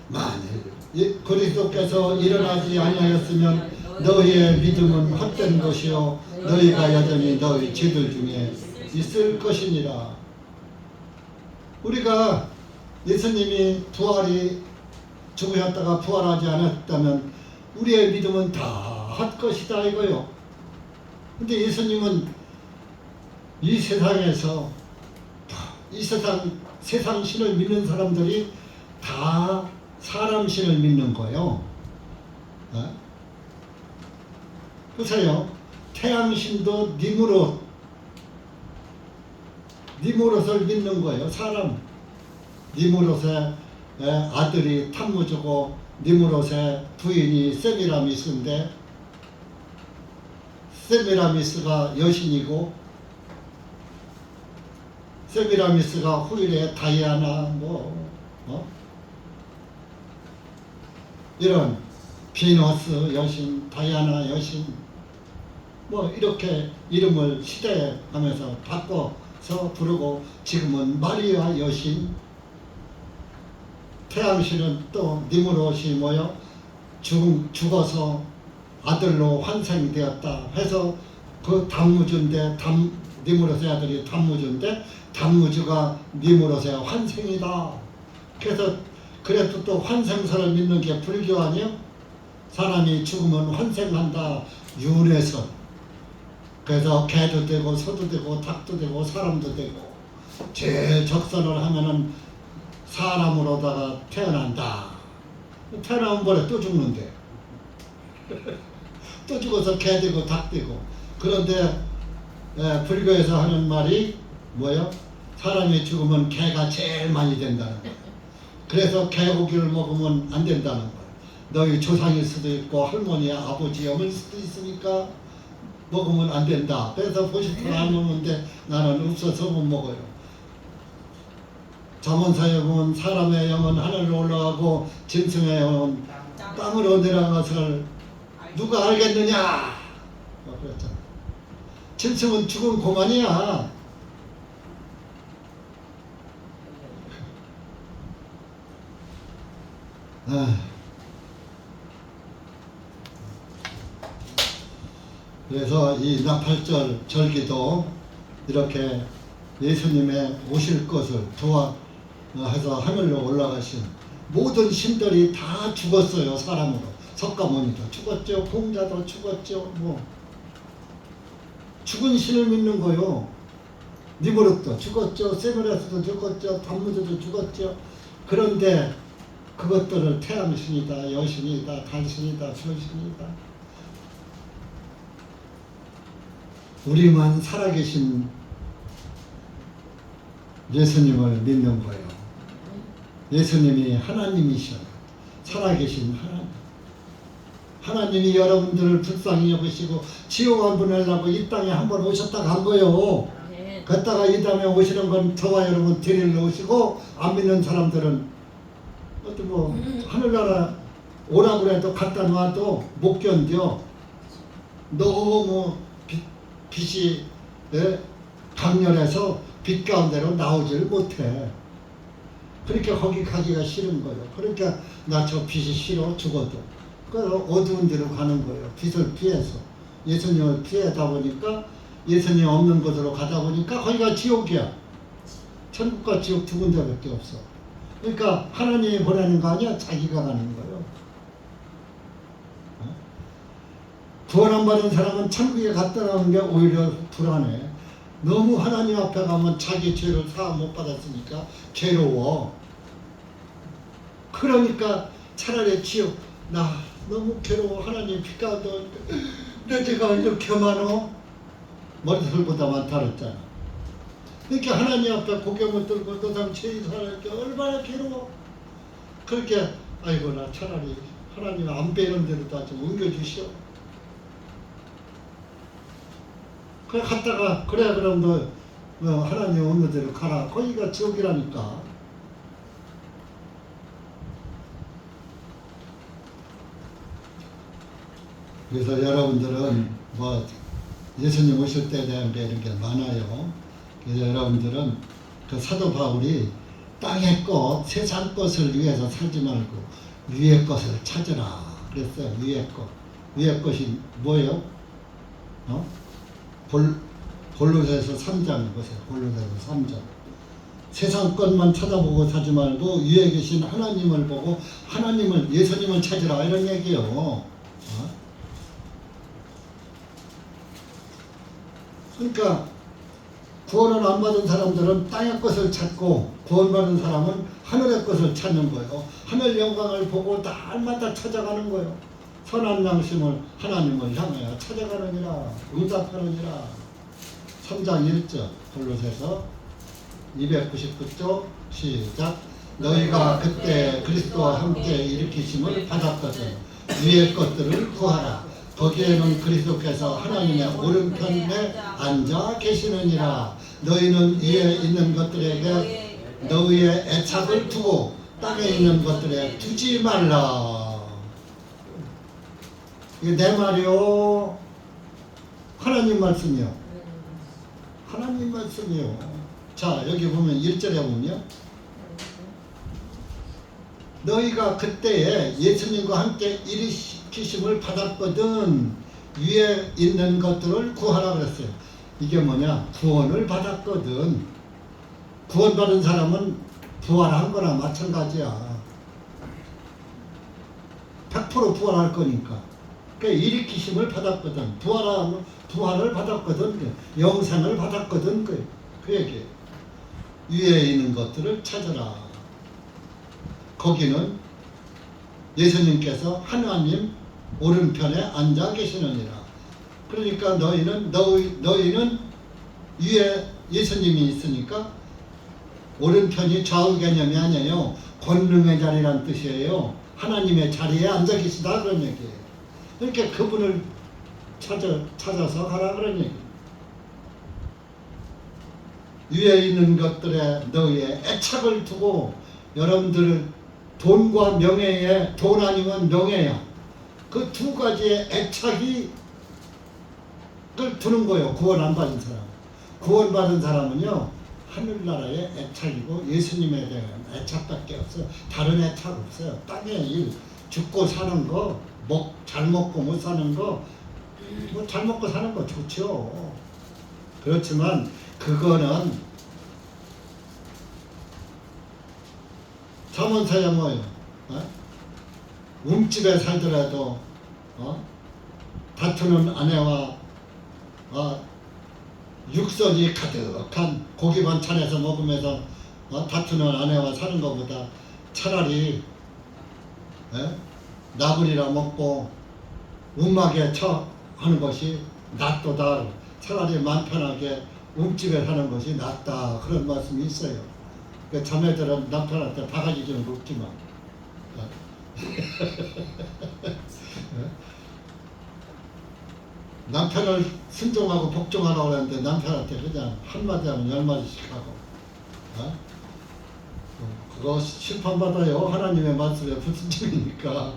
만일 그리스도께서 일어나지 아니하였으면 너희의 믿음은 헛된 것이요 너희가 여전히 너희 죄들 중에 있을 것이니라. 우리가 예수님이 부활이 죽으셨다가 부활하지 않았다면 우리의 믿음은 다 헛것이다 이거요. 근데 예수님은 이 세상에서 이 세상 신을 믿는 사람들이 다 사람 신을 믿는 거예요. 보세요. 태양신도 니무롯을 믿는 거예요. 사람. 니무롯의 아들이 탐무주고 니무롯의 부인이 세미라미스인데, 세미라미스가 여신이고 세미라미스가 후일에 다이아나 이런 비너스 여신, 다이아나 여신 이렇게 이름을 시대하면서 바꿔서 부르고, 지금은 마리아 여신, 태양신은 또 니무롯이 죽어서 아들로 환생되었다 해서 그 단무주인데, 니무롯의 아들이 단무주인데 단무주가 니무롯의 환생이다. 그래서 또 환생설을 믿는 게 불교 아니요? 사람이 죽으면 환생한다. 윤회설. 그래서 개도 되고 소도 되고 닭도 되고 사람도 되고, 제일 적선을 하면은 사람으로다가 태어난다. 태어나면 뭐래? 또 죽는데. 또 죽어서 개 되고 닭 되고. 그런데 불교에서 하는 말이 뭐예요? 사람이 죽으면 개가 제일 많이 된다는 거예요. 그래서 개고기를 먹으면 안 된다는 거예요. 너희 조상일 수도 있고 할머니, 아버지, 어머니일 수도 있으니까 먹으면 안 된다. 그래서 보시면 안 먹는데 나는 없어서 못 먹어요. 잠언사에 보면 사람의 영은 하늘로 올라가고 짐승의 영은 땅으로 내려가서를 누가 알겠느냐? 그랬잖아. 짐승은 죽은 고만이야. 그래서 이 나팔절 절기도 이렇게 예수님의 오실 것을 해서 하늘로 올라가신 모든 신들이 다 죽었어요. 사람으로. 석가모니도 죽었죠. 공자도 죽었죠. 죽은 신을 믿는 거요. 니무롯도 죽었죠. 세미라스도 죽었죠. 단무주도 죽었죠. 그런데 그것들을 태양신이다, 여신이다, 달신이다, 별신이다. 우리만 살아계신 예수님을 믿는 거예요. 예수님이 하나님이셔요. 살아계신 하나님. 하나님이 여러분들을 불쌍히 여기시고 지옥 안 보내려고 이 땅에 한번 오셨다 간 거예요. 갔다가 이 다음에 오시는 건 저와 여러분 데리러 오시고, 안 믿는 사람들은 어떤 뭐 하늘나라 오라고 해도 갖다 놔도 못 견뎌. 너무 빛이 강렬해서 빛 가운데로 나오질 못해. 그러니까 거기 가기가 싫은 거예요. 그러니까 나 저 빛이 싫어, 죽어도. 그래서 어두운 데로 가는 거예요. 빛을 피해서. 예수님을 피하다 보니까, 예수님 없는 곳으로 가다 보니까 거기가 지옥이야. 천국과 지옥 두 군데밖에 없어. 그러니까 하나님이 보내는 거 아니야? 자기가 가는 거예요. 구원 안 받은 사람은 천국에 갔다 나오는 게 오히려 불안해. 너무 하나님 앞에 가면 자기 죄를 사함 못 받았으니까 괴로워. 그러니까 차라리 지옥, 나 너무 괴로워. 하나님 빛 가운데 내 죄가 이렇게 많어. 머리털보다 많다 그랬잖아. 그러니까 하나님 앞에 고개 못 들고 너상 죄인 살아있게 얼마나 괴로워. 그렇게 아이고 나 차라리 하나님 안 빼는 데로 좀 옮겨주시오. 그래 갔다가 그래 그럼 너 하나님 없는 데로 가라. 거기가 지옥이라니까. 그래서 여러분들은 뭐 예수님 오실 때에 대한 게 이렇게 많아요. 그래서 여러분들은 그 사도 바울이 땅의 것, 세상 것을 위해서 살지 말고 위의 것을 찾으라 그랬어요. 위의 것. 위의 것이 뭐예요? 골로새서 3장 보세요. 골로새서 3장. 세상 것만 쳐다보고 사지 말고 위에 계신 하나님을 보고 하나님을, 예수님을 찾으라 이런 얘기예요. 그러니까 구원을 안 받은 사람들은 땅의 것을 찾고, 구원받은 사람은 하늘의 것을 찾는 거예요. 하늘 영광을 보고 날마다 찾아가는 거예요. 선한 양심을 하나님을 향하여 찾아가느니라, 응답하느니라. 3장 1절 골로새서 299쪽 시작. 너희가 그때 그리스도와 함께 일으키심을 받았거든 위의 것들을 구하라. 거기에는 그리스도께서 하나님의 오른편에 앉아 계시느니라. 너희는 위에 있는 것들에게 너희의 애착을 두고 땅에 있는 것들에 두지 말라. 이게 내 말이요, 하나님 말씀이요. 하나님 말씀이요. 자 여기 보면 1절에 보면요, 너희가 그때에 예수님과 함께 일으키심을 받았거든 위에 있는 것들을 구하라 그랬어요. 이게 뭐냐? 구원을 받았거든. 구원받은 사람은 부활한 거나 마찬가지야. 100% 부활할 거니까. 그러니까 일으키심을 받았거든. 부활을 받았거든. 영생을 받았거든. 그 얘기예요. 위에 있는 것들을 찾아라. 거기는 예수님께서 하나님 오른편에 앉아 계시느니라. 그러니까 너희는 위에 예수님이 있으니까, 오른편이 좌우 개념이 아니에요. 권능의 자리란 뜻이에요. 하나님의 자리에 앉아 계시다 그런 얘기예요. 그러니까 그분을 찾아서 가라 그런 얘기예요. 위에 있는 것들에 너희의 애착을 두고, 여러분들 돈과 명예에, 돈 아니면 명예야. 그 두 가지의 애착이 를 두는 거예요. 구원 안 받은 사람. 구원 받은 사람은요, 하늘나라의 애착이고 예수님에 대한 애착밖에 없어요. 다른 애착 없어요. 땅의 일, 죽고 사는 거, 잘 먹고 못 사는 거, 뭐 잘 먹고 사는 거 좋죠. 그렇지만 그거는 잠언서야 뭐예요? 움집에 살더라도 다투는 아내와 육선이 가득한 고기 반찬에서 먹으면서 다투는 아내와 사는 것보다 차라리 나불이라 먹고 움막에 처 하는 것이 낫도다. 차라리 마음 편하게 움집에 사는 것이 낫다 그런 말씀이 있어요. 그 자매들은 남편한테 바가지 좀 굽지만 남편을 순종하고 복종하라고 그러는데 남편한테 그냥 한마디 하면 10마디씩 하고 그거 심판받아요. 하나님의 말씀에 불순종이니까.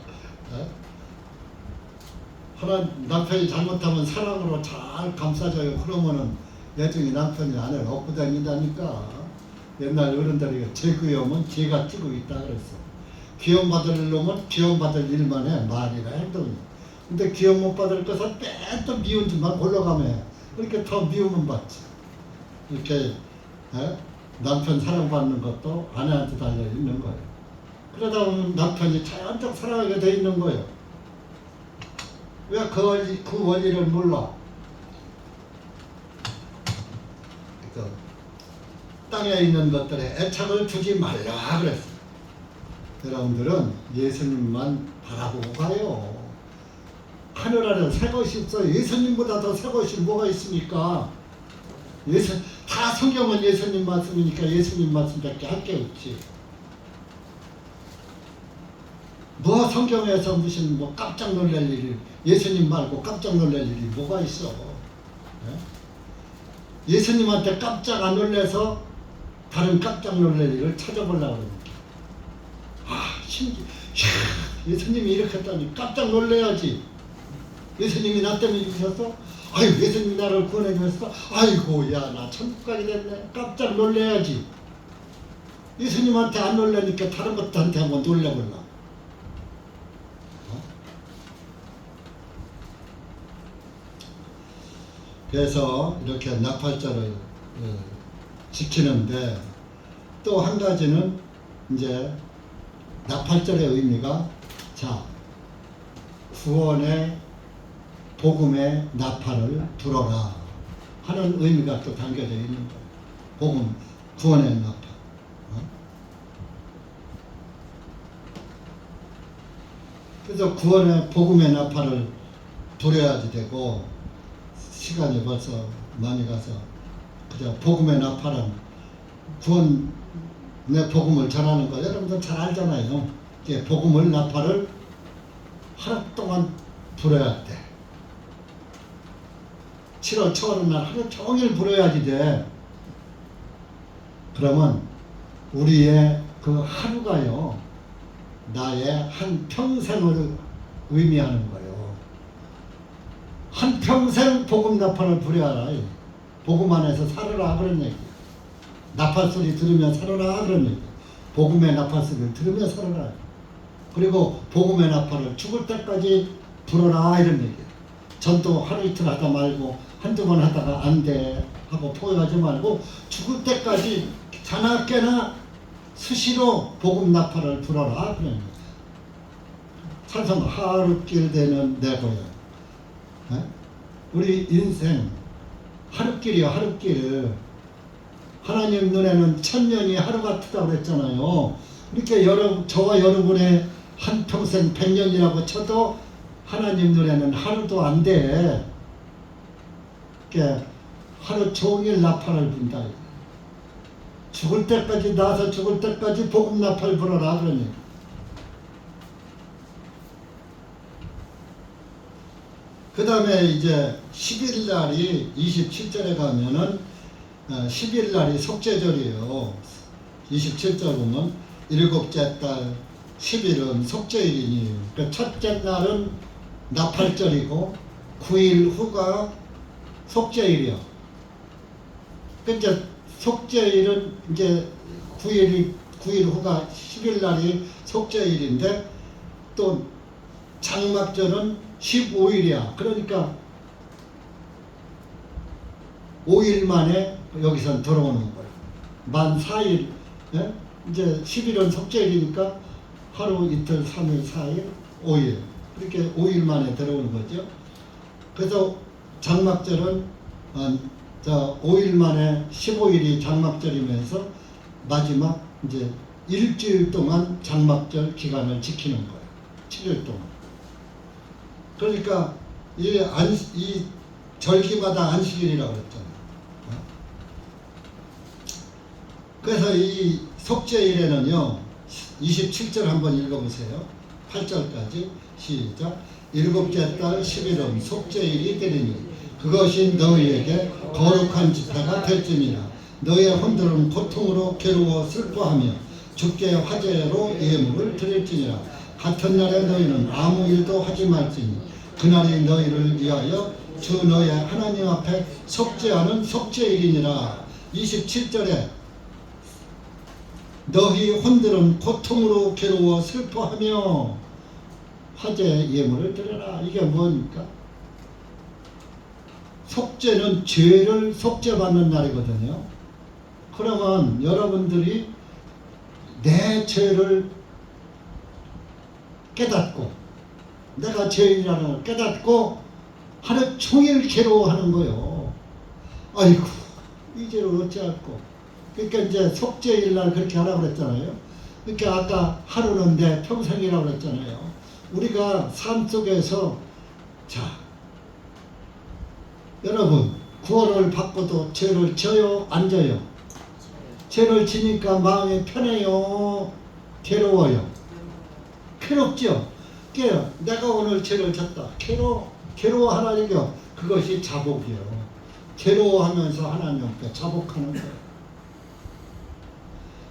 남편이 잘못하면 사랑으로 잘 감싸줘요. 그러면은 애중이 남편이 아내를 업고 다닌다니까. 옛날 어른들이 제 귀여우면 제가 찌고 있다 그랬어. 귀여움받을 놈은 귀여움받을 일만 해. 말이나 행동이. 근데 귀여움 못 받을 것은 또 미운 짓만 올라가며 해. 그렇게 더 미움은 받지. 이렇게 남편 사랑받는 것도 아내한테 달려있는 거예요. 그러다 보면 남편이 자연적 사랑하게 돼 있는 거예요. 왜 그 원리를 몰라? 그 땅에 있는 것들에 애착을 주지 말라 그랬어. 여러분들은 예수님만 바라보고 가요. 하늘 아래 새 것이 없어요. 예수님보다 더 새 것이 뭐가 있습니까? 다 성경은 예수님 말씀이니까 예수님 말씀밖에 할 게 없지. 뭐 성경에서 무슨 뭐 깜짝 놀랄 일이 예수님 말고 깜짝 놀랄 일이 뭐가 있어? 예수님한테 깜짝 안 놀래서 다른 깜짝 놀랄 일을 찾아보려고 그러니까. 예수님이 이렇게 했다니 깜짝 놀래야지. 예수님이 나 때문에 죽으셨어? 아유, 예수님이 나를 구원해 주셨어? 아이고, 야, 나 천국 가게 됐네. 깜짝 놀래야지. 예수님한테 안 놀라니까 다른 것들한테 한번 놀래볼라. 그래서 이렇게 나팔절을 지키는데 또 한 가지는 이제 나팔절의 의미가 구원의 복음의 나팔을 불어라 하는 의미가 또 담겨져 있는 거예요. 복음, 구원의 나팔. 그래서 구원의 복음의 나팔을 불어야지 되고 시간이 벌써 많이 가서 그저 복음의 나팔은 구원의 복음을 전하는 거 여러분들 잘 알잖아요. 이제 복음을 나팔을 하루 동안 불어야 돼. 7월 초하는 날 하루 종일 불어야지 돼. 그러면 우리의 그 하루가요 나의 한 평생을 의미하는 거예요. 한 평생 복음 나팔을 불여라. 복음 안에서 살아라 그런 얘기. 나팔 소리 들으며 살아라 그런 얘기. 복음의 나팔 소리를 들으며 살아라. 그리고 복음의 나팔을 죽을 때까지 불어라 이런 얘기. 전도 하루 이틀 하다 말고 한두 번 하다가 안 돼 하고 포기하지 말고 죽을 때까지 자나 깨나 수시로 복음 나팔을 불어라 그런 얘기. 찬송 하루길 되는 내 고향. 우리 인생 하루길이요. 하루길. 하나님 눈에는 천년이 하루 같다고 그랬잖아요. 이렇게 저와 여러분의 한평생 100년이라고 쳐도 하나님 눈에는 하루도 안 돼. 이렇게 하루 종일 나팔을 분다. 죽을 때까지 나서 죽을 때까지 복음 나팔 불어라 그러니. 그 다음에 이제 10일 날이 27절에 가면은 10일 날이 속죄절이에요. 27절 보면 일곱째 달 10일은 속죄일이니 그러니까 첫째 날은 나팔절이고 9일 후가 속죄일이요. 그러니까 속죄일은 이제 9일 후가 10일 날이 속죄일인데 또 장막절은 15일이야. 그러니까 5일 만에 여기선 들어오는 거예요. 만 4일. 예? 이제 10일은 속죄일이니까 하루, 이틀, 3일, 4일, 5일. 이렇게 5일 만에 들어오는 거죠. 그래서 장막절은 5일 만에 15일이 장막절이면서 마지막 이제 일주일 동안 장막절 기간을 지키는 거예요. 7일 동안. 그러니까 이 절기마다 안식일이라고 그랬잖아요. 그래서 이 속죄일에는요, 27절 한번 읽어보세요. 8절까지 시작. 일곱째 달 11월 속죄일이 되리니 그것이 너희에게 거룩한 집회가 될지니라. 너희의 혼들은 고통으로 괴로워 슬퍼하며 주께 화제로 예물을 드릴지니라. 같은 날에 너희는 아무 일도 하지 말지니 그날이 너희를 위하여 주 너희의 하나님 앞에 속죄하는 속죄일이니라. 27절에 너희 혼들은 고통으로 괴로워 슬퍼하며 화제 예물을 드려라. 이게 뭡니까? 속죄는 죄를 속죄받는 날이거든요. 그러면 여러분들이 내 죄를 깨닫고 내가 죄인이라는 걸 깨닫고 하루 종일 괴로워하는 거예요. 아이고 이 죄를 어찌할꼬. 그러니까 이제 속죄일 날 그렇게 하라고 그랬잖아요. 그러니까 아까 하루는 내 평생이라고 그랬잖아요. 우리가 삶 속에서 자 여러분 구원을 받고도 죄를 져요 안 져요? 죄를 지니까 마음이 편해요 괴로워요? 괴롭죠? 그러니까 내가 오늘 죄를 졌다 괴로워하라는 게 그것이 자복이에요. 괴로워하면서 하나님 앞에 자복하는 거예요.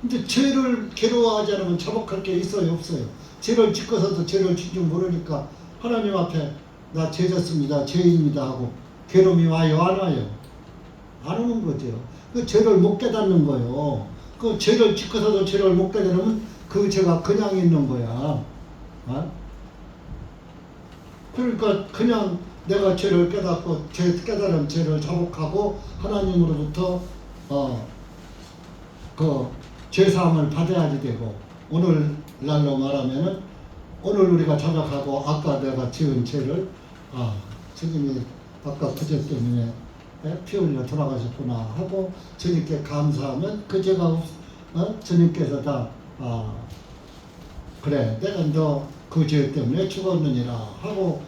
근데 죄를 괴로워하지 않으면 자복할 게 있어요 없어요? 죄를 짓고서도 죄를 짓 줄 모르니까 하나님 앞에 나 죄 졌습니다 죄인입니다 하고 괴로움이 와요 안 와요? 안 오는 거죠. 그 죄를 못 깨닫는 거예요. 그 죄를 짓고서도 죄를 못 깨달으면 그 죄가 그냥 있는 거야. 그러니까 그냥 내가 죄를 깨닫고 깨달은 죄를 자복하고 하나님으로부터 그 죄사함을 받아야지 되고, 오늘날로 말하면은 오늘 우리가 자각하고 아까 내가 지은 죄를 주님이 아까 그죄 때문에 피 흘려 돌아가셨구나 하고 주님께 감사하면 그 죄가 주님께서 다 그래 내가 너 그 죄 때문에 죽었느니라 하고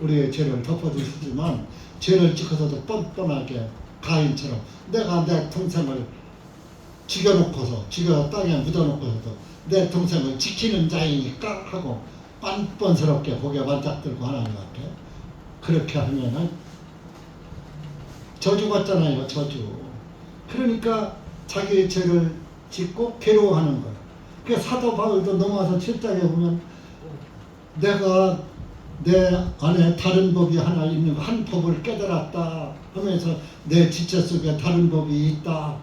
우리의 죄를 덮어주시지만, 죄를 짓고서도 뻔뻔하게 가인처럼 내가 내 동생을 죽여 땅에 묻어놓고서도 내 동생을 지키는 자이니까 하고 뻔뻔스럽게 고개 반짝 들고 하나님 앞에 그렇게 하면은 저주 받잖아요. 저주. 그러니까 자기의 죄를 짓고 괴로워하는 거예요. 그 사도 바울도 넘어와서 7장에 보면 내가 내 안에 다른 법이 하나 있는 한 법을 깨달았다 하면서 내 지체 속에 다른 법이 있다.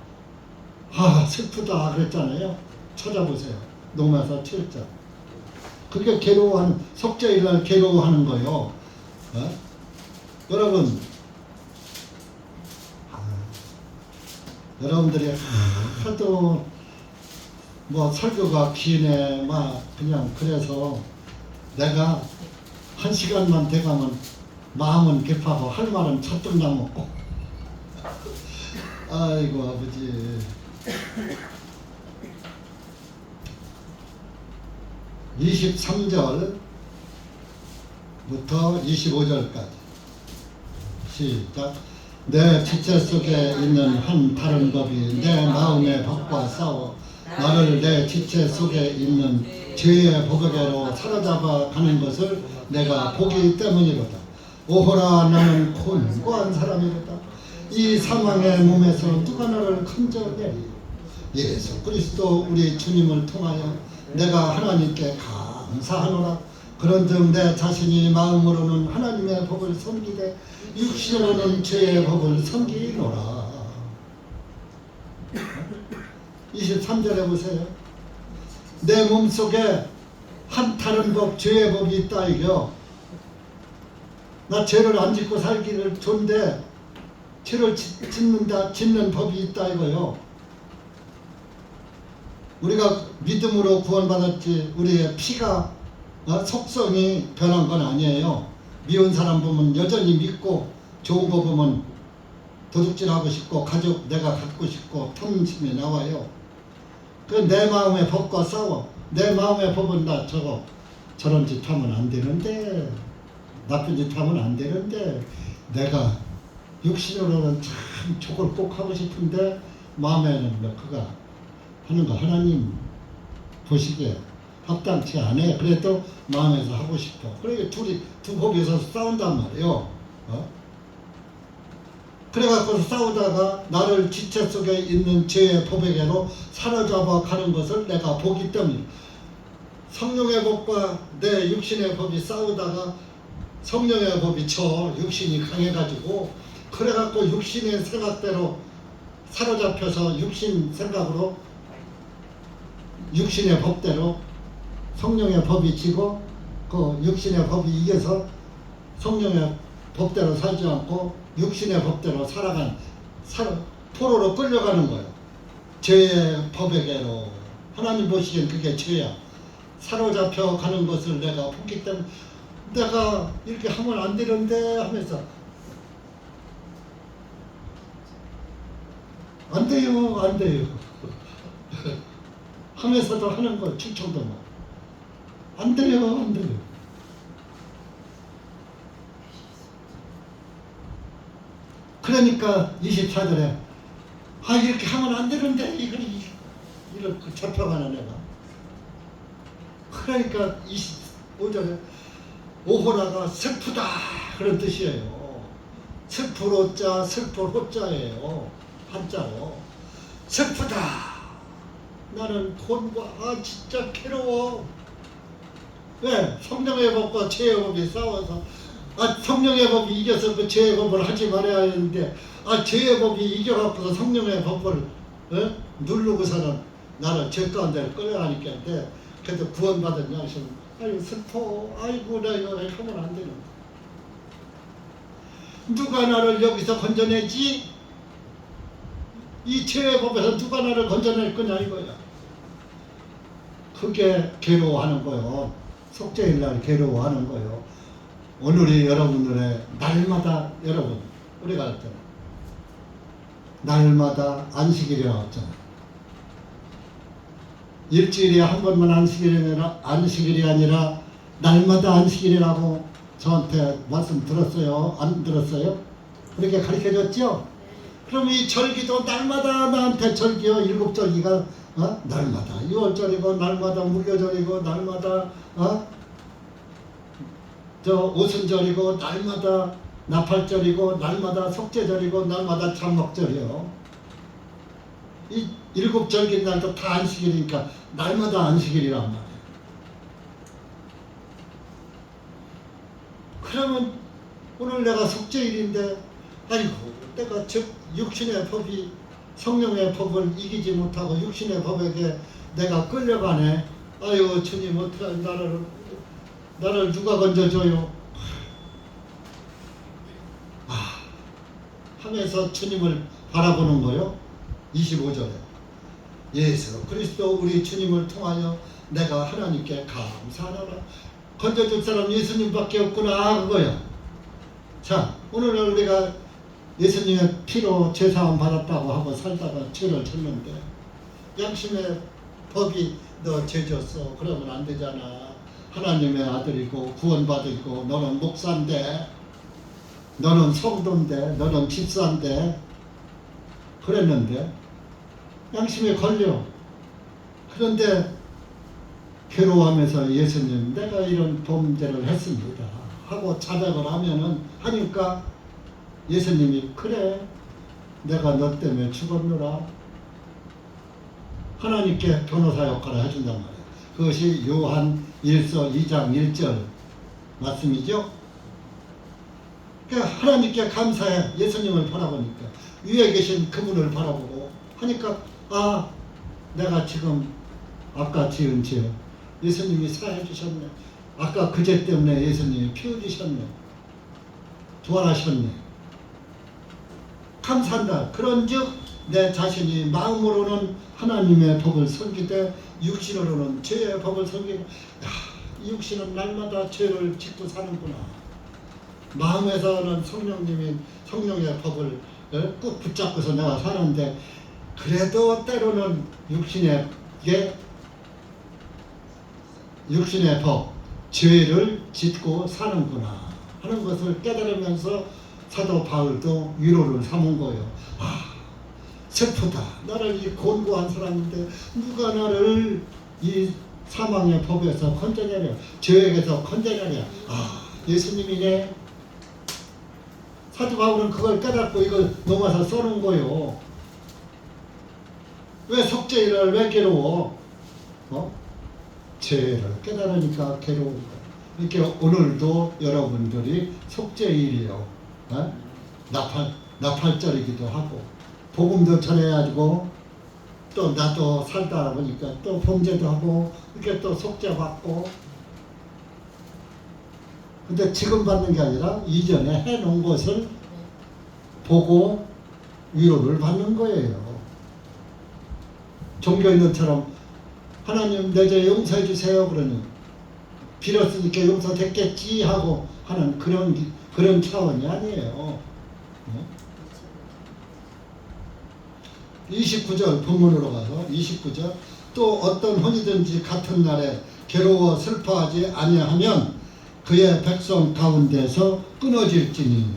슬프다 그랬잖아요. 찾아보세요. 로마서 7장. 그게 괴로워하는, 속죄일날 괴로워하는 거예요. 여러분, 여러분들이 하도 뭐 설교가 기네 막 그냥 그래서 내가 1시간만 돼가면 마음은 급하고 할 말은 찻등당 먹고 아이고 아버지 23절부터 25절까지 시작. 내 지체 속에 있는 한 다른 법이 내 마음의 법과 싸워 나를 내 지체 속에 있는 죄의 법에게로 사로잡아 가는 것을 내가 보기 때문이로다. 오호라 나는 곤고한 사람이로다. 이 사망의 몸에서 누가 나를 건져내리. 예수 그리스도 우리 주님을 통하여 내가 하나님께 감사하노라. 그런즉 내 자신이 마음으로는 하나님의 법을 섬기되 육신으로는 죄의 법을 섬기노라. 23절에 보세요. 내 몸속에 한 다른 법, 죄의 법이 있다 이겨. 나 죄를 안 짓고 살기를 좋은데 죄를 짓는 법이 있다 이거요. 우리가 믿음으로 구원받았지 우리의 피가 속성이 변한 건 아니에요. 미운 사람 보면 여전히 믿고 좋은 거 보면 도둑질하고 싶고 가족 내가 갖고 싶고 탐심이 나와요. 그 내 마음의 법과 싸워. 내 마음의 법은 나 저런 짓 하면 안 되는데, 나쁜 짓 하면 안 되는데, 내가 육신으로는 참 저걸 꼭 하고 싶은데 마음에는 그가 하는 거 하나님 보시기에 합당치 않아. 그래도 마음에서 하고 싶어. 그러니까 두 법에서 싸운단 말이에요. 그래갖고 싸우다가 나를 지체 속에 있는 죄의 법에게로 사로잡아 가는 것을 내가 보기 때문에 성령의 법과 내 육신의 법이 싸우다가 성령의 법이 육신이 강해가지고 그래갖고 육신의 생각대로 사로잡혀서 육신 생각으로 육신의 법대로 성령의 법이 지고 그 육신의 법이 이겨서 성령의 법대로 살지 않고 육신의 법대로 살아간 포로로 끌려가는 거예요. 죄의 법에게로. 하나님 보시기엔 그게 죄야. 사로잡혀 가는 것을 내가 보기 때문에 내가 이렇게 하면 안 되는데 하면서 안 돼요, 안 돼요 하면서도 하는 거 충청도 안 돼요, 안 돼요. 그러니까 24절에 이렇게 하면 안 되는데 이렇게 잡혀가는 애가. 그러니까 25절에 오호라가 슬프다 그런 뜻이에요. 슬플 호자, 슬플 호자예요. 한자로 슬프다. 나는 진짜 괴로워. 왜? 성령의 법과 죄의 법이 싸워서 성령의 법이 이겨서 그 죄의 법을 하지 말아야 하는데 죄의 법이 이겨갖고서 성령의 법을 누르고서는 나를 죄 가운데 끌어가니까 그래도 구원받은 양심은 아이고 슬퍼. 아이고 내가 이거 하면 안 되는. 누가 나를 여기서 건져내지? 이 죄의 법에서 누가 나를 건져낼 거냐 이거야. 그게 괴로워하는 거요. 속죄일날 괴로워하는 거요. 오늘이 여러분들의 날마다 여러분 우리가 했잖아. 날마다 안식일이라고 했잖아. 일주일에 한 번만 안식일이 아니라 날마다 안식일이라고 저한테 말씀 들었어요? 안 들었어요? 그렇게 가르쳐줬죠? 그럼 이 절기도 날마다 나한테 절기요. 7절기가 날마다 6월절이고 날마다 무교절이고 날마다 오순절이고 날마다 나팔절이고 날마다 속죄절이고 날마다 잠먹절이요. 이 7절기 날도 다 안식일이니까 날마다 안식일이란 말이에요. 그러면 오늘 내가 속죄일인데 아이고 내가 육신의 법이 성령의 법을 이기지 못하고 육신의 법에게 내가 끌려가네. 아유 주님 어떡하지 나를 누가 건져줘요. 하면서 주님을 바라보는 거요. 25절에 예수 그리스도 우리 주님을 통하여 내가 하나님께 감사하노라. 건져줄 사람 예수님밖에 없구나 그거야. 자 오늘은 우리가 예수님의 피로 죄사함 받았다고 하고 살다가 죄를 졌는데 양심의 법이 너 죄 졌어 그러면 안 되잖아. 하나님의 아들이고 구원받으고 너는 목사인데 너는 성도인데 너는 집사인데 그랬는데 양심에 걸려. 그런데 괴로워하면서 예수님 내가 이런 범죄를 했습니다 하고 자백을 하니까 예수님이 그래 내가 너 때문에 죽었노라. 하나님께 변호사 역할을 해준단 말이에요. 그것이 요한 1서 2장 1절 말씀이죠. 그러니까 하나님께 감사해. 예수님을 바라보니까 위에 계신 그분을 바라보고 하니까 내가 지금 아까 지은 죄 예수님이 사해 주셨네. 아까 그 죄 때문에 예수님이 피 흘리셨네. 부활하셨네. 감사한다. 그런즉 내 자신이 마음으로는 하나님의 법을 섬기되 육신으로는 죄의 법을 섬기고 이 육신은 날마다 죄를 짓고 사는구나. 마음에서는 성령의 법을 꼭 붙잡고서 내가 사는데 그래도 때로는 육신의 법, 죄를 짓고 사는구나 하는 것을 깨달으면서 사도 바울도 위로를 삼은 거예요. 아, 슬프다. 나를 이 곤고한 사람인데 누가 나를 이 사망의 법에서 건져내랴, 죄에게서 건져내랴. 아, 예수님이네. 사도 바울은 그걸 깨닫고 이걸 넘어서 써놓은 거예요. 왜 속죄일을 왜 괴로워? 죄를 깨달으니까 괴로우니까. 이렇게 오늘도 여러분들이 속죄일이요. 나팔절이기도 하고, 복음도 전해가지고, 또 나도 살다 보니까 또 범죄도 하고, 이렇게 또 속죄받고. 근데 지금 받는 게 아니라 이전에 해놓은 것을 보고 위로를 받는 거예요. 종교인들처럼 하나님 내 죄 용서해 주세요 그러니 빌었으니까 용서됐겠지 하고 하는 그런 차원이 아니에요. 29절 본문으로 가서 29절 또 어떤 혼이든지 같은 날에 괴로워 슬퍼하지 아니하면 그의 백성 가운데서 끊어질지니.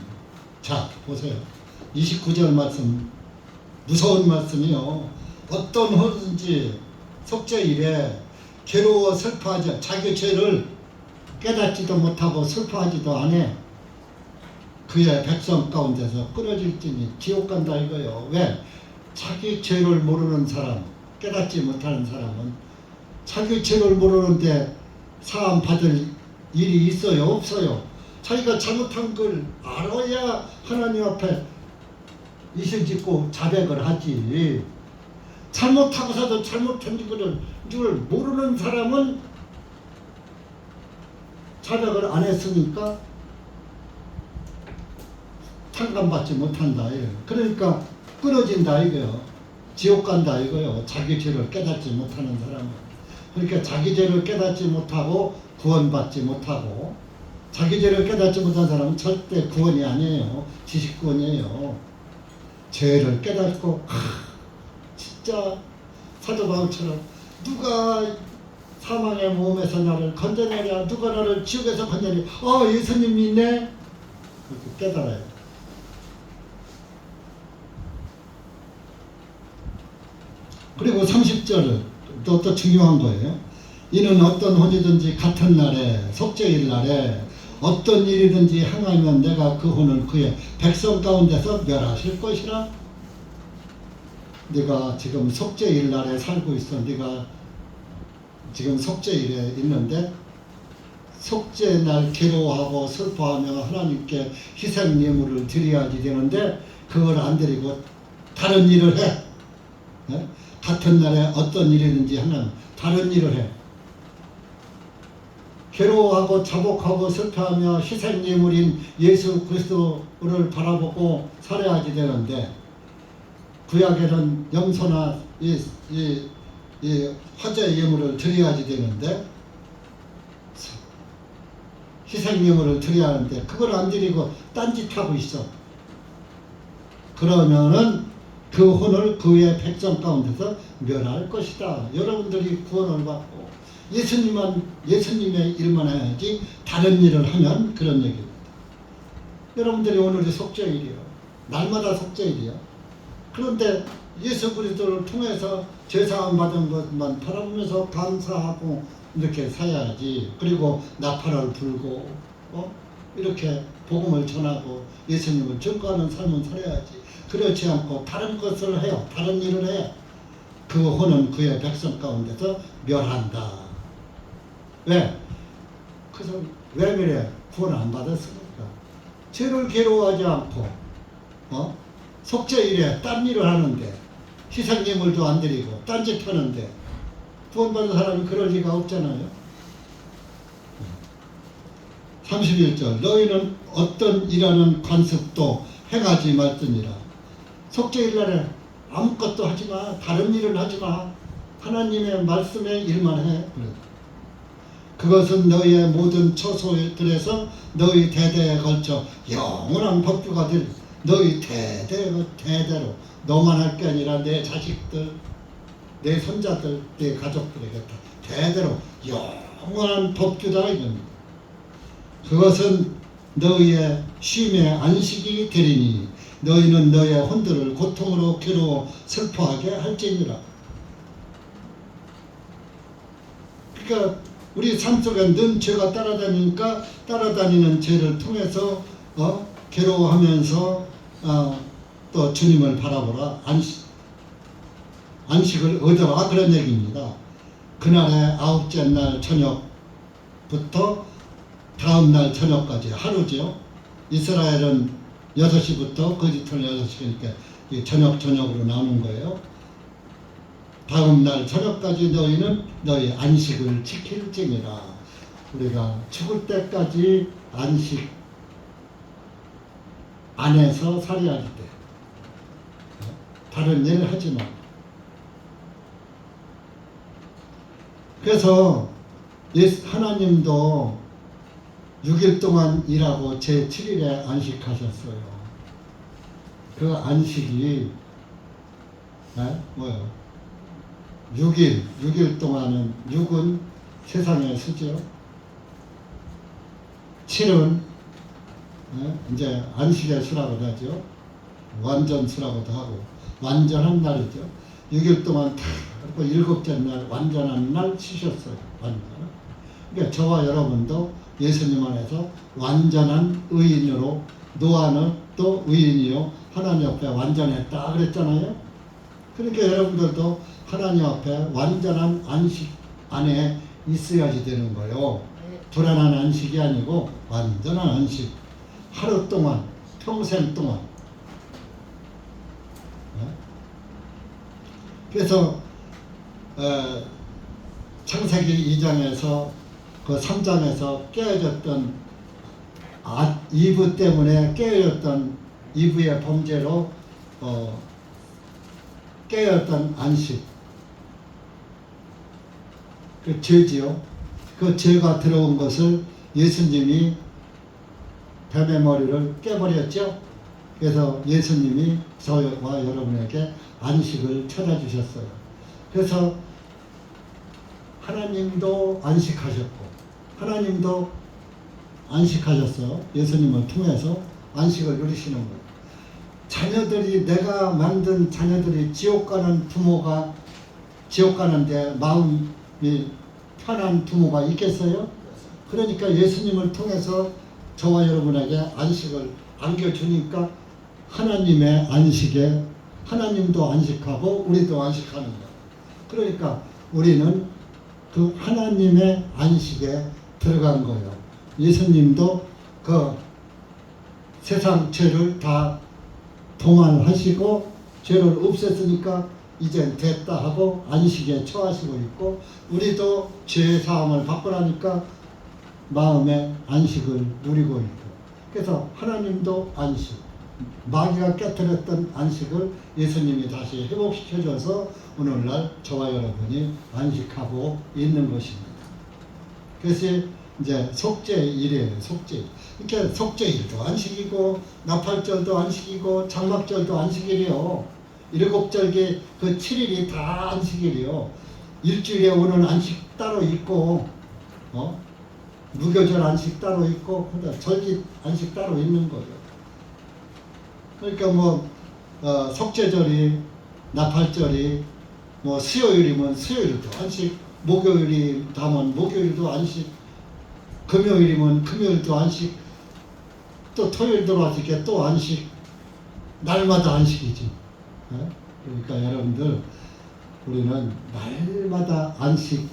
자 보세요. 29절 말씀 무서운 말씀이요. 어떤 혼이든지 속죄일에 괴로워 슬퍼하지, 자기 죄를 깨닫지도 못하고 슬퍼하지도 않아. 그의 백성 가운데서 끊어질지니 지옥 간다 이거요. 왜? 자기 죄를 모르는 사람, 깨닫지 못하는 사람은 자기 죄를 모르는데 사함 받을 일이 있어요? 없어요? 자기가 잘못한 걸 알아야 하나님 앞에 이실 짓고 자백을 하지. 잘못하고서도 잘못한 줄 모르는 사람은 자백을 안 했으니까 상감받지 못한다. 그러니까 끊어진다 이거요. 지옥 간다 이거요. 자기 죄를 깨닫지 못하는 사람은. 그러니까 자기 죄를 깨닫지 못하고 구원받지 못하고, 자기 죄를 깨닫지 못한 사람은 절대 구원이 아니에요. 지식구원이에요. 죄를 깨닫고 진짜 사도 바울처럼 누가 사망의 몸에서 나를 건져내랴, 누가 나를 지옥에서 건져내랴, 예수님 있네, 이렇게 깨달아요. 그리고 30절은 또 중요한 거예요. 이는 어떤 혼이든지 같은 날에, 속죄일 날에 어떤 일이든지 행하면 내가 그 혼을 그의 백성 가운데서 멸하실 것이라. 네가 지금 속죄일 날에 살고 있어. 네가 지금 속죄일에 있는데 속죄날 괴로워하고 슬퍼하며 하나님께 희생 예물을 드려야지 되는데 그걸 안 드리고 다른 일을 해. 네? 같은 날에 어떤 일이든지 하면 다른 일을 해. 괴로워하고 자복하고 슬퍼하며 희생 예물인 예수 그리스도를 바라보고 살아야지 되는데, 구약에는 염소나 이 화제 예물을 드려야지 되는데, 희생 예물을 드려야 하는데 그걸 안 드리고 딴짓하고 있어. 그러면은 그 혼을 그의 백성 가운데서 멸할 것이다. 여러분들이 구원을 받고 예수님의 일만 해야지 다른 일을 하면 그런 얘기입니다. 여러분들이 오늘이 속죄일이요. 날마다 속죄일이요. 그런데 예수 그리스도를 통해서 죄사함 받은 것만 바라보면서 감사하고 이렇게 살아야지. 그리고 나팔을 불고 이렇게 복음을 전하고 예수님을 증거하는 삶을 살아야지. 그렇지 않고 다른 것을 해요. 다른 일을 해요. 그 혼은 그의 백성 가운데서 멸한다. 왜? 그래서 왜 그래? 구원 안 받았으니까. 죄를 괴로워하지 않고 속죄일에 딴 일을 하는데, 희생예물도 안 드리고 딴짓 하는데 구원받은 사람이 그럴 리가 없잖아요. 31절 너희는 어떤 일하는 관습도 행하지 말지니라. 속죄일날에 아무것도 하지마. 다른 일은 하지마. 하나님의 말씀의 일만 해. 그것은 너희의 모든 처소들에서 너희 대대에 걸쳐 영원한 법규가 될 너희 대대로 너만 할 게 아니라 내 자식들, 내 손자들, 내 가족들에게 다 대대로 영원한 법규다 이겁니다. 그것은 너희의 쉼의 안식이 되리니 너희는 너희의 혼들을 고통으로 괴로워 슬퍼하게 할지니라. 그러니까 우리 삶 속에 늘 죄가 따라다니니까 따라다니는 죄를 통해서 괴로워하면서 또 주님을 바라보라, 안식을 얻어라, 그런 얘기입니다. 그날의 아홉째 날 저녁부터 다음 날 저녁까지 하루죠. 이스라엘은 6시부터 그 이튿날 6시니까 저녁으로 나오는 거예요. 다음 날 저녁까지 너희는 너희 안식을 지킬지니라. 우리가 죽을 때까지 안식 안에서 살아야 돼. 다른 일을 하지 마. 그래서 하나님도 6일 동안 일하고 제7일에 안식하셨어요. 그 안식이 뭐요? 6일 동안은 6은 세상의 수죠. 7은 이제 안식의 수라고도 하죠. 완전수라고도 하고 완전한 날이죠. 6일 동안 다 그리고 일곱째 날 완전한 날 쉬셨어요. 그러니까 저와 여러분도 예수님 안에서 완전한 의인으로, 노아는 또 의인이요 하나님 앞에 완전했다 그랬잖아요. 그러니까 여러분들도 하나님 앞에 완전한 안식 안에 있어야지 되는 거예요. 불안한 안식이 아니고 완전한 안식. 하루 동안, 평생 동안. 그래서 창세기 2장에서 그 3장에서 깨어졌던 이브 때문에 깨어졌던 이브의 범죄로 깨어졌던 안식, 그 죄지요. 그 죄가 들어온 것을 예수님이 뱀의 머리를 깨버렸죠. 그래서 예수님이 저와 여러분에게 안식을 찾아주셨어요. 그래서 하나님도 안식하셨고 하나님도 안식하셨어요. 예수님을 통해서 안식을 누리시는 거예요. 자녀들이, 내가 만든 자녀들이 지옥 가는 부모가, 지옥 가는데 마음이 편한 부모가 있겠어요? 그러니까 예수님을 통해서 저와 여러분에게 안식을 안겨주니까 하나님의 안식에 하나님도 안식하고 우리도 안식하는 거예요. 그러니까 우리는 그 하나님의 안식에 들어간 거예요. 예수님도 그 세상 죄를 다 동환하시고 죄를 없앴으니까 이젠 됐다 하고 안식에 처하시고 있고, 우리도 죄 사함을 받고 나니까 마음의 안식을 누리고 있고, 그래서 하나님도 안식, 마귀가 깨뜨렸던 안식을 예수님이 다시 회복시켜줘서 오늘날 저와 여러분이 안식하고 있는 것입니다. 그래서 이제 속죄일이에요. 속죄일. 이렇게 속죄일도 안식이고 나팔절도 안식이고 장막절도 안식일이요. 일곱절기 그 7일이 다 안식일이요. 일주일에 오는 안식 따로 있고 무교절 안식 따로 있고 절기 안식 따로 있는 거죠. 그러니까 속죄절이, 나팔절이, 수요일이면 수요일도 안식, 목요일이 다면 목요일도 안식, 금요일이면 금요일도 안식, 또 토요일 들어왔으니까 또 안식, 날마다 안식이지. 그러니까 여러분들, 우리는 날마다 안식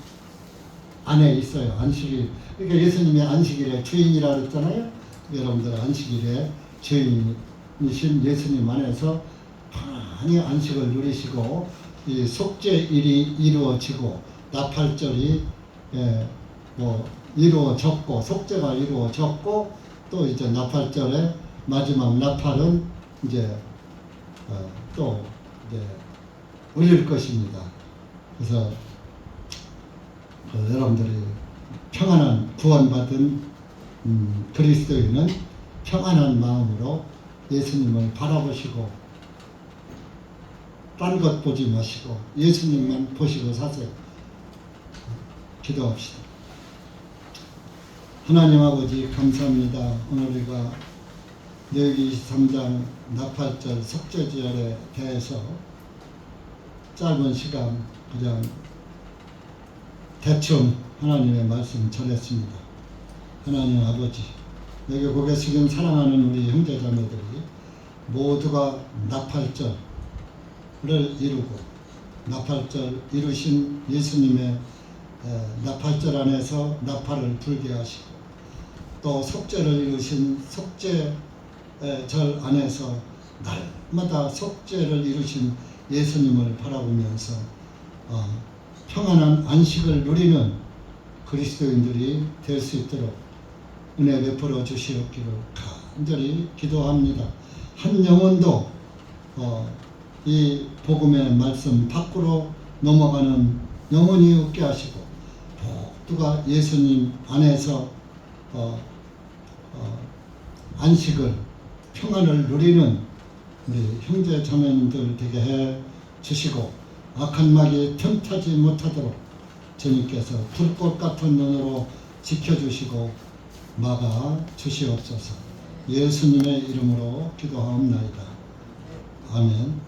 안에 있어요. 안식일. 그러니까 예수님이 안식일의 주인이라 그랬잖아요. 여러분들 안식일의 주인이신 예수님 안에서 편안히 안식을 누리시고, 이 속죄일이 이루어지고 나팔절이 이루어졌고 속죄가 이루어졌고, 또 이제 나팔절의 마지막 나팔은 이제 또 이제 울릴 것입니다. 그래서 여러분들이 평안한 구원받은 그리스도인은 평안한 마음으로 예수님을 바라보시고 딴 것 보지 마시고 예수님만 보시고 사세요. 기도합시다. 하나님 아버지 감사합니다. 오늘 우리가 레위기 23장 나팔절 속죄절에 대해서 짧은 시간 그냥 대충 하나님의 말씀 전했습니다. 하나님 아버지, 여기 고개 숙인 사랑하는 우리 형제자매들이 모두가 나팔절을 이루고 나팔절 이루신 예수님의 나팔절 안에서 나팔을 불게 하시고 또 속죄를 이루신 속죄절 안에서 날마다 속죄를 이루신 예수님을 바라보면서 평안한 안식을 누리는 그리스도인들이 될 수 있도록 은혜 베풀어 주시옵기를 간절히 기도합니다. 한 영혼도 이 복음의 말씀 밖으로 넘어가는 영혼이 없게 하시고 모두가 예수님 안에서 안식을 평안을 누리는 우리 형제 자매님들 되게 해 주시고 악한 마귀에 틈타지 못하도록 주님께서 불꽃 같은 눈으로 지켜주시고 막아 주시옵소서. 예수님의 이름으로 기도하옵나이다. 아멘.